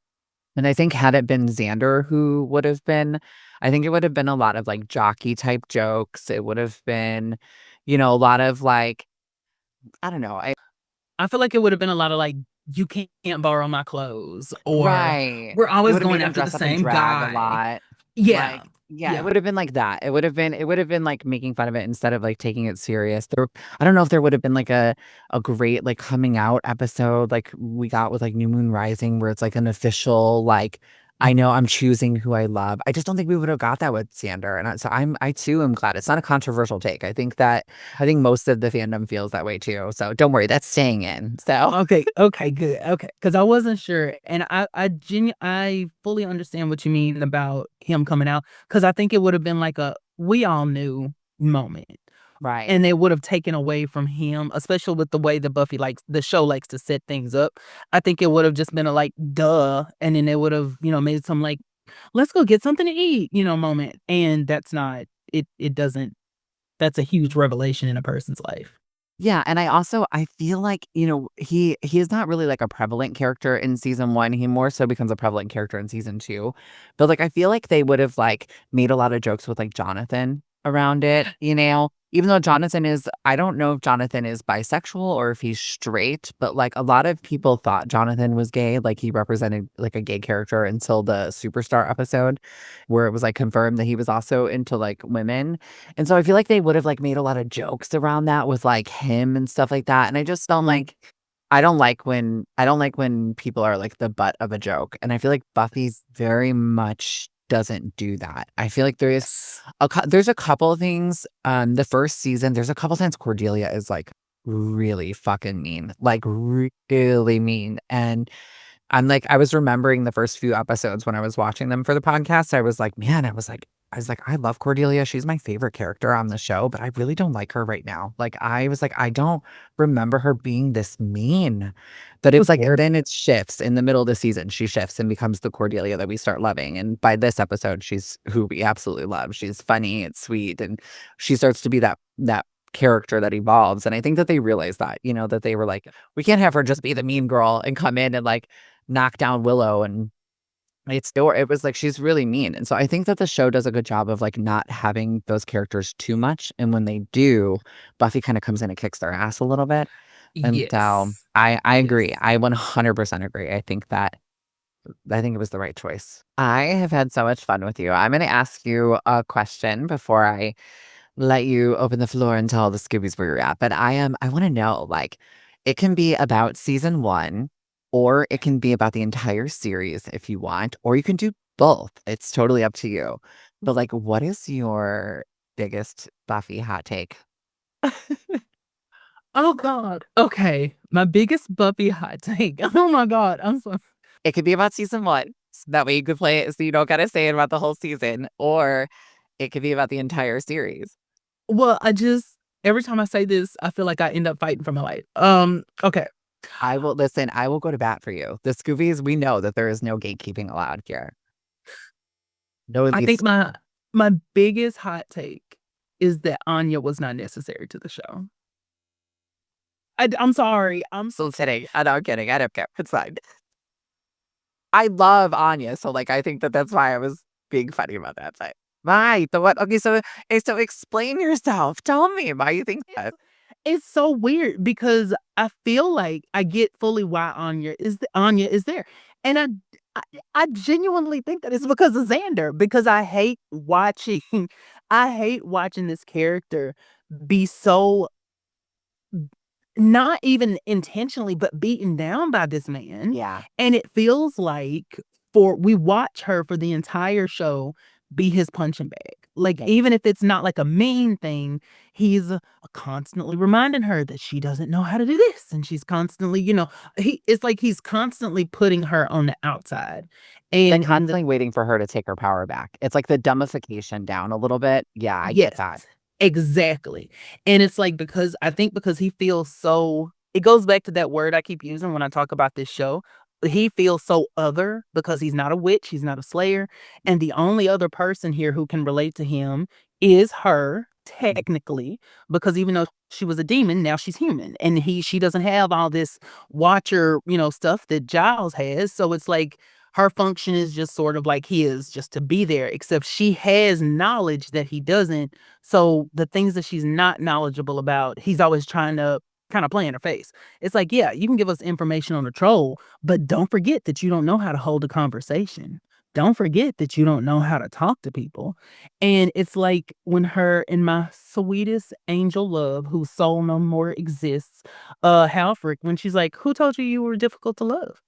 And I think had it been Xander who would have been I think it would have been a lot of, like, jockey type jokes. It would have been, a lot of, like I don't know,
I feel like it would have been a lot of like, "You can't borrow my clothes," or
Right.
"We're
It
always
would have
going
made him
after the
dress up in
same
drag a
guy."
lot.
Yeah.
Like, yeah, it
Yeah.
would have been like that. It would have been, like, making fun of it instead of, like, taking it serious. I don't know if there would have been, like, a great, like, coming out episode like we got with, like, New Moon Rising where it's, like, an official, like, I know I'm choosing who I love. I just don't think we would have got that with Xander, and I too am glad. It's not a controversial take. I think most of the fandom feels that way too, so don't worry, that's staying in. So
Okay, okay, good, okay, because I wasn't sure, and I fully understand what you mean about him coming out, because I think it would've been like a "we all knew" moment,
Right.
and they would've taken away from him, especially with the way that Buffy likes the show likes to set things up. I think it would've just been a, like, "Duh," and then they would've, made some, like, "Let's go get something to eat," moment, and that's not it doesn't that's a huge revelation in a person's life.
Yeah, and I feel like, he is not really like a prevalent character in season 1. He more so becomes a prevalent character in season 2. But like I feel like they would have like made a lot of jokes with like Jonathan around it. Even though Jonathan is I don't know if Jonathan is bisexual or if he's straight, but like a lot of people thought Jonathan was gay, like he represented like a gay character until the Superstar episode where it was like confirmed that he was also into like women. And so I feel like they would have, like, made a lot of jokes around that with, like, him and stuff like that, and I just don't like I don't like when people are, like, the butt of a joke, and I feel like Buffy very much doesn't do that. I feel like there's a couple things, the first season, there's a couple times Cordelia is, like, really fucking mean, like, really mean, and I was remembering the first few episodes when I was watching them for the podcast. I was like, man, I love Cordelia. She's my favorite character on the show, but I really don't like her right now. Like, I was like, I don't remember her being this mean. But it was like, then it shifts in the middle of the season. She shifts and becomes the Cordelia that we start loving. And by this episode, she's who we absolutely love. She's funny, it's sweet, and she starts to be that character that evolves. And I think that they realized that, that they were like, we can't have her just be the mean girl and come in and like knock down Willow and it was like she's really mean. And so I think that the show does a good job of like not having those characters too much. And when they do, Buffy kind of comes in and kicks their ass a little bit. And so
Yes.
I agree.
Yes.
I 100% agree. I think it was the right choice. I have had so much fun with you. I'm going to ask you a question before I let you open the floor and tell the Scoobies where you're at. But I want to know, like, it can be about season 1, or it can be about the entire series if you want, or you can do both. It's totally up to you. But like, what is your biggest Buffy hot take?
Oh god. Okay, my biggest Buffy hot take. Oh my god, I'm so
It could be about season 1. So that way you could play it so you don't gotta say it about the whole season, or it could be about the entire series.
well, every time I say this, I feel like I end up fighting for my life. Okay.
I will go to bat for you. The Scoobies, we know that there is no gatekeeping allowed here. No
I think
elites.
my biggest hot take is that Anya was not necessary to the show. I'm sorry.
Still kidding. I'm kidding. I don't care. It's fine. I love Anya, so, like, I think that that's why I was being funny about that, but why? The what? Okay, so explain yourself. Tell me why you think that.
It's so weird because I feel like I get fully why Anya is there, and I I genuinely think that it's because of Xander, because I hate watching I hate watching this character be so not even intentionally, but beaten down by this man.
Yeah.
And it feels like we watch her for the entire show be his punching bag. Like,
Yeah.
even if it's not like a mean thing, he's constantly reminding her that she doesn't know how to do this. And she's constantly, it's like he's constantly putting her on the outside.
And
And
constantly waiting for her to take her power back. It's like the dumbification down a little bit. Yeah, I get
yes,
that.
exactly. And it's like, because he feels so, it goes back to that word I keep using when I talk about this show. He feels so other because he's not a witch, he's not a slayer, and the only other person here who can relate to him is her, technically, because even though she was a demon, now she's human, and she doesn't have all this watcher, stuff that Giles has. So it's like her function is just sort of like his, just to be there, except she has knowledge that he doesn't. So the things that she's not knowledgeable about, he's always trying to kind of play in her face. It's like, yeah, you can give us information on the troll, but don't forget that you don't know how to hold a conversation. Don't forget that you don't know how to talk to people. And it's like when her, in my sweetest angel love, whose soul no more exists, Halfrick, when she's like, who told you you were difficult to love?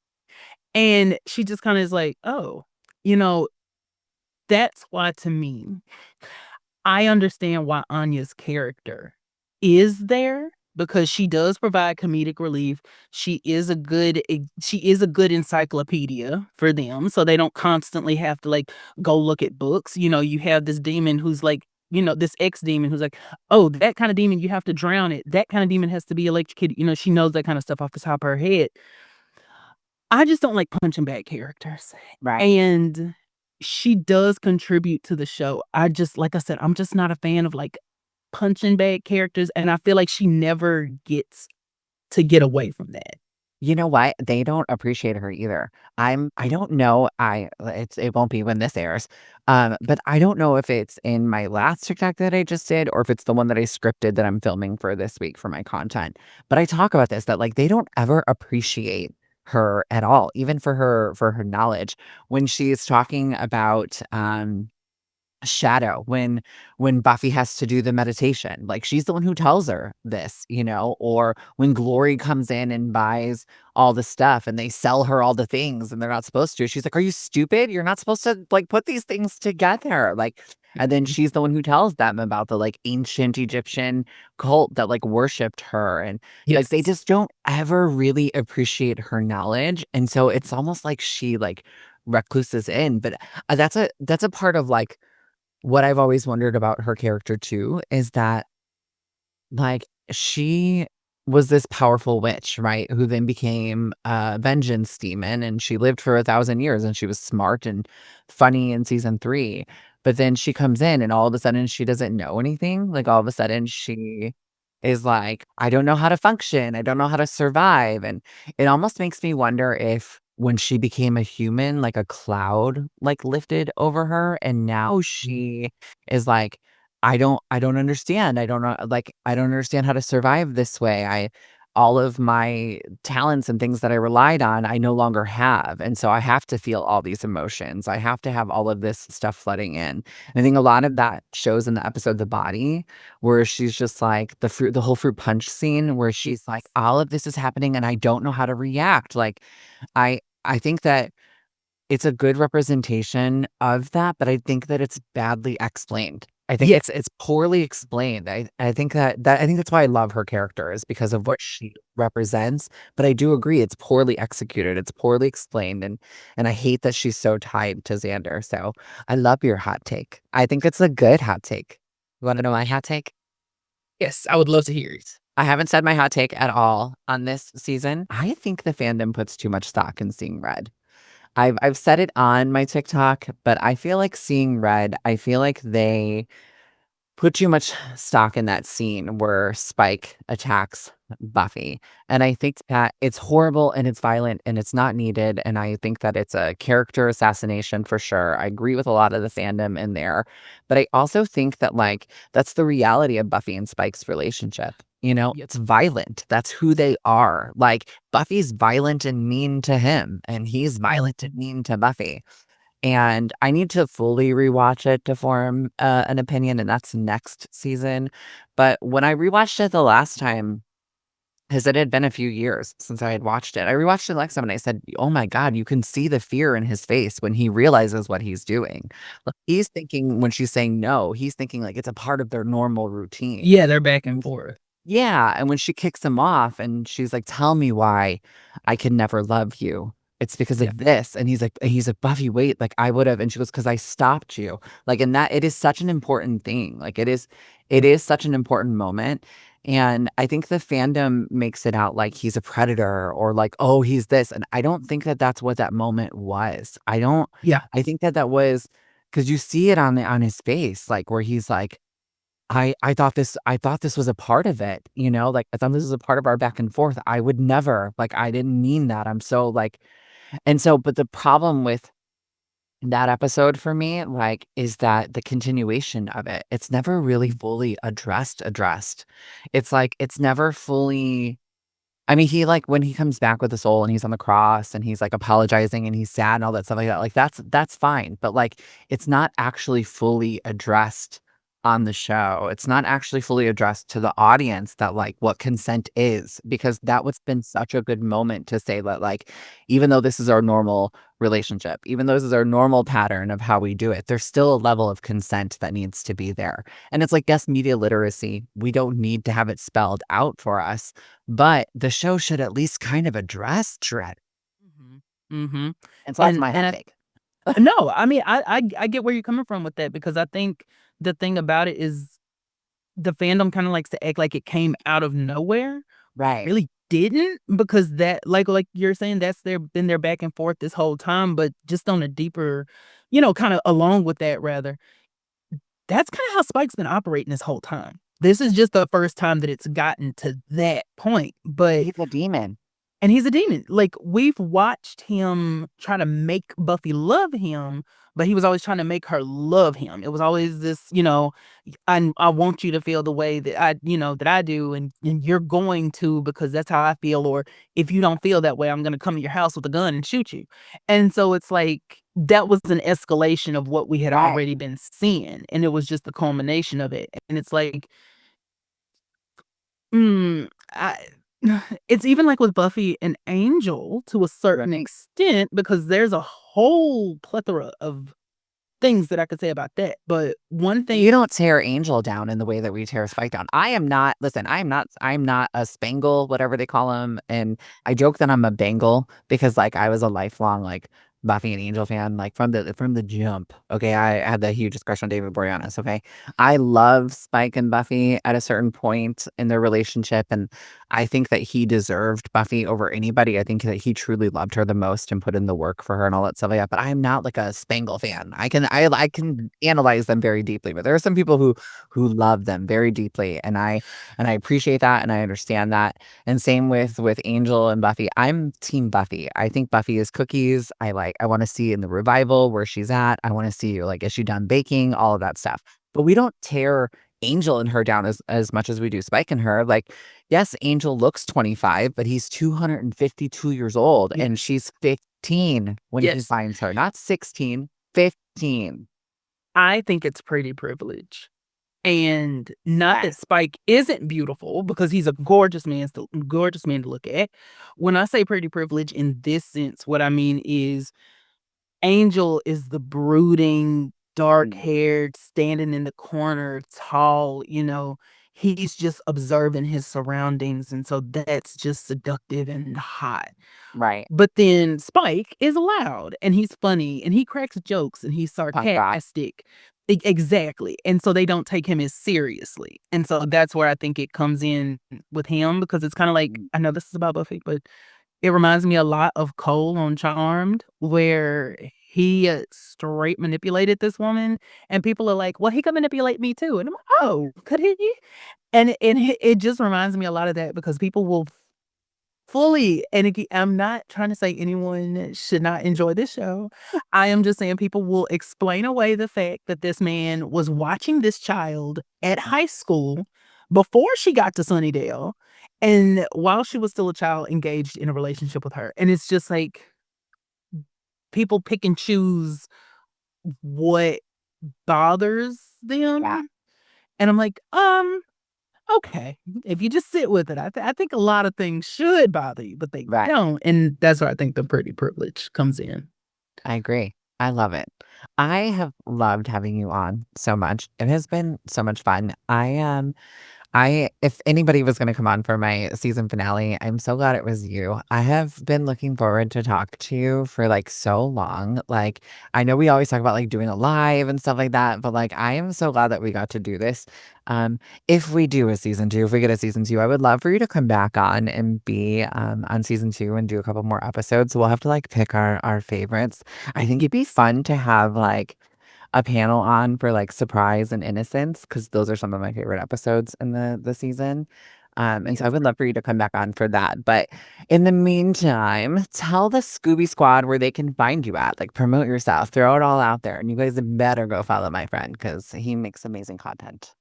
And she just kind of is like, oh, you know, that's why, to me, I understand why Anya's character is there, because she does provide comedic relief. She is a good encyclopedia for them, so they don't constantly have to like go look at books. You have this demon who's like, this ex demon who's like, oh, that kind of demon, you have to drown it. That kind of demon has to be electrocuted. She knows that kind of stuff off the top of her head. I just don't like punching bag characters.
Right.
And she does contribute to the show. Like I said, I'm just not a fan of like punching bag characters, and I feel like she never gets to get away from that.
You know what? They don't appreciate her either. I don't know. It won't be when this airs. But I don't know if it's in my last TikTok that I just did or if it's the one that I scripted that I'm filming for this week for my content. But I talk about this that like they don't ever appreciate her at all, even for her knowledge. When she's talking about Shadow, when Buffy has to do the meditation, like she's the one who tells her this, or when Glory comes in and buys all the stuff and they sell her all the things and they're not supposed to. She's like, are you stupid? You're not supposed to like put these things together. Like, and then she's the one who tells them about the like ancient Egyptian cult that like worshipped her. And like they just don't ever really appreciate her knowledge. And so it's almost like she like recluses in. But that's a part of like what I've always wondered about her character too is that, like, she was this powerful witch, right? Who then became a vengeance demon and she lived for 1,000 years and she was smart and funny in season 3. But then she comes in and all of a sudden she doesn't know anything. Like all of a sudden she is like, I don't know how to function. I don't know how to survive. And it almost makes me wonder if when she became a human, like a cloud like lifted over her and now she is like, I don't understand. I don't know, like, I don't understand how to survive this way. All of my talents and things that I relied on, I no longer have. And so I have to feel all these emotions. I have to have all of this stuff flooding in. And I think a lot of that shows in the episode The Body, where she's just like the whole fruit punch scene where she's like, all of this is happening and I don't know how to react. Like I think that it's a good representation of that, but I think that it's badly explained. I think it's poorly explained. I think I think that's why I love her character is because of what she represents. But I do agree it's poorly executed. It's poorly explained, and I hate that she's so tied to Xander. So I love your hot take. I think it's a good hot take. You want to know my hot take?
Yes, I would love to hear it.
I haven't said my hot take at all on this season. I think the fandom puts too much stock in seeing red. I've said it on my TikTok, but I feel like seeing red, I feel like they put too much stock in that scene where Spike attacks Buffy. And I think that it's horrible and it's violent and it's not needed. And I think that it's a character assassination for sure. I agree with a lot of the fandom in there. But I also think that, like, that's the reality of Buffy and Spike's relationship. It's violent. That's who they are. Like, Buffy's violent and mean to him, and he's violent and mean to Buffy. And I need to fully rewatch it to form an opinion, and that's next season. But when I rewatched it the last time, because it had been a few years since I had watched it, I rewatched it next time and I said, "Oh my God, you can see the fear in his face when he realizes what he's doing." Like, he's thinking when she's saying no, he's thinking like it's a part of their normal routine.
Yeah, they're back and forth.
Yeah, and when she kicks him off and she's like, "Tell me why I can never love you. It's because
Yeah.
of this." And he's like, "Buffy, wait, like I would have." And she goes, "'Cause I stopped you." Like, and that it is such an important thing. Like it is such an important moment. And I think the fandom makes it out like he's a predator or like, "Oh, he's this." And I don't think that that's what that moment was.
Yeah.
I think that that was because you see it on his face, like where he's like, I thought this was a part of it, like, I thought this was a part of our back and forth. I would never, like, I didn't mean that. I'm so, like and so but the problem with that episode for me, like, is that the continuation of it, it's never really fully addressed. It's like, it's never fully I mean, he, like, when he comes back with the soul and he's on the cross and he's, like, apologizing and he's sad and all that stuff like that, like, that's fine, but, like, it's not actually fully addressed on the show. It's not actually fully addressed to the audience that, like, what consent is, because that was been such a good moment to say that, like, even though this is our normal relationship, even though this is our normal pattern of how we do it, there's still a level of consent that needs to be there. And it's like, yes, media literacy, we don't need to have it spelled out for us, but the show should at least kind of address dread.
Mhm. Mhm.
And so that's my hot
And
take.
no, I mean, I get where you're coming from with that because I think the thing about it is the fandom kinda likes to act like it came out of nowhere.
Right.
Really didn't because that like you're saying, that's been their back and forth this whole time, but just on a deeper, kinda along with that rather, that's kinda how Spike's been operating this whole time. This is just the first time that it's gotten to that point, but
He's a demon.
and he's a demon. Like, we've watched him try to make Buffy love him, but he was always trying to make her love him. It was always this, I want you to feel the way that that I do, and you're going to because that's how I feel. Or if you don't feel that way, I'm gonna come to your house with a gun and shoot you. And so it's like that was an escalation of what we had
Right.
already been seeing, and it was just the culmination of it. And it's like I it's even like with Buffy and Angel to a certain extent because there's a whole plethora of things that I could say about that, but one thing
You don't tear Angel down in the way that we tear Spike down. I am not listen, I'm not a Spangle, whatever they call him, and I joke that I'm a Bengal because, like, I was a lifelong, like, Buffy and Angel fan, like, from the jump, okay? I had the hugest crush on David Boreanaz, okay? I love Spike and Buffy at a certain point in their relationship, and I think that he deserved Buffy over anybody. I think that he truly loved her the most and put in the work for her and all that stuff like that, but I am not, like, a Spangle fan. I can analyze them very deeply, but there are some people who love them very deeply, and I appreciate that, and I understand that, and same with Angel and Buffy. I'm team Buffy. I think Buffy is cookies. I wanna see in the revival where she's at. I wanna see, like, is she done baking? All of that stuff. But we don't tear Angel and her down as much as we do Spike and her. Like, yes, Angel looks 25, but he's 252 years old,
Yeah.
and she's 15 when he
Yes.
finds her. Not 16, 15.
I think it's pretty privilege. And not that
Yes.
Spike isn't beautiful because he's a gorgeous man to look at. When I say pretty privilege in this sense, what I mean is Angel is the brooding, dark-haired, standing in the corner, tall, he's just observing his surroundings, and so that's just seductive and hot.
Right.
But then Spike is loud, and he's funny, and he cracks jokes, and he's
Punk rock.
sarcastic. Exactly, and so they don't take him as seriously, and so that's where I think it comes in with him because it's kinda like I know this is about Buffy, but it reminds me a lot of Cole on Charmed, where he, straight manipulated this woman, and people are like, "Well, he could manipulate me too," and I'm like, "Oh, could he?" And it just reminds me a lot of that because people will fully and again, I'm not trying to say anyone should not enjoy this show. I am just saying people will explain away the fact that this man was watching this child at high school before she got to Sunnydale, and while she was still a child, engaged in a relationship with her. And it's just like people pick and choose what bothers them.
Yeah.
And I'm like, okay, if you just sit with it, I think a lot of things should bother you, but they
Right.
don't. And that's where I think the pretty privilege comes in.
I agree. I love it. I have loved having you on so much. It has been so much fun. If anybody was gonna come on for my season finale, I'm so glad it was you. I have been looking forward to talk to you for, like, so long. Like, I know we always talk about, like, doing a live and stuff like that, but, like, I am so glad that we got to do this. If we do a season 2, if we get a season 2, I would love for you to come back on and be, on season 2 and do a couple more episodes. We'll have to, like, pick our favorites. I think it'd be fun to have, like, a panel on for, like, surprise and innocence, because those are some of my favorite episodes in the season. And so I would love for you to come back on for that. But in the meantime, tell the Scooby Squad where they can find you at. Like, promote yourself, throw it all out there. And you guys better go follow my friend because he makes amazing content.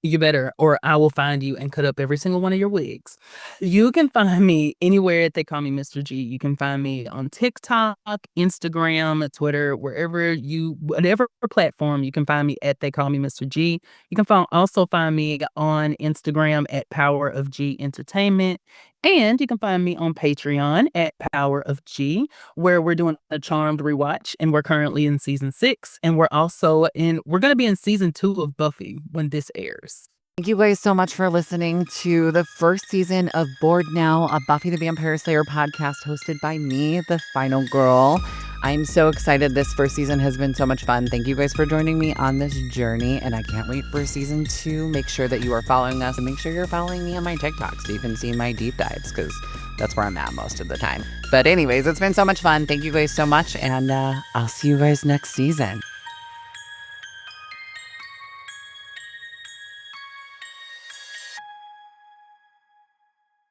You better, or I will find you and cut up every single one of your wigs. You can find me anywhere They Call Me Mr. G. You can find me on TikTok, Instagram, Twitter, whatever platform, you can find me at They Call Me Mr. G. You can also find me on Instagram at Power of G Entertainment. And you can find me on Patreon at Power of G, where we're doing a Charmed rewatch, and we're currently in season 6, and we're going to be in season 2 of Buffy when this airs.
Thank you guys so much for listening to the first season of Bored Now, a Buffy the Vampire Slayer podcast hosted by me, the final girl. I'm so excited. This first season has been so much fun. Thank you guys for joining me on this journey, and I can't wait for season 2. Make sure that you are following us, and make sure you're following me on my TikTok so you can see my deep dives, because that's where I'm at most of the time. But anyways, it's been so much fun. Thank you guys so much, and I'll see you guys next season.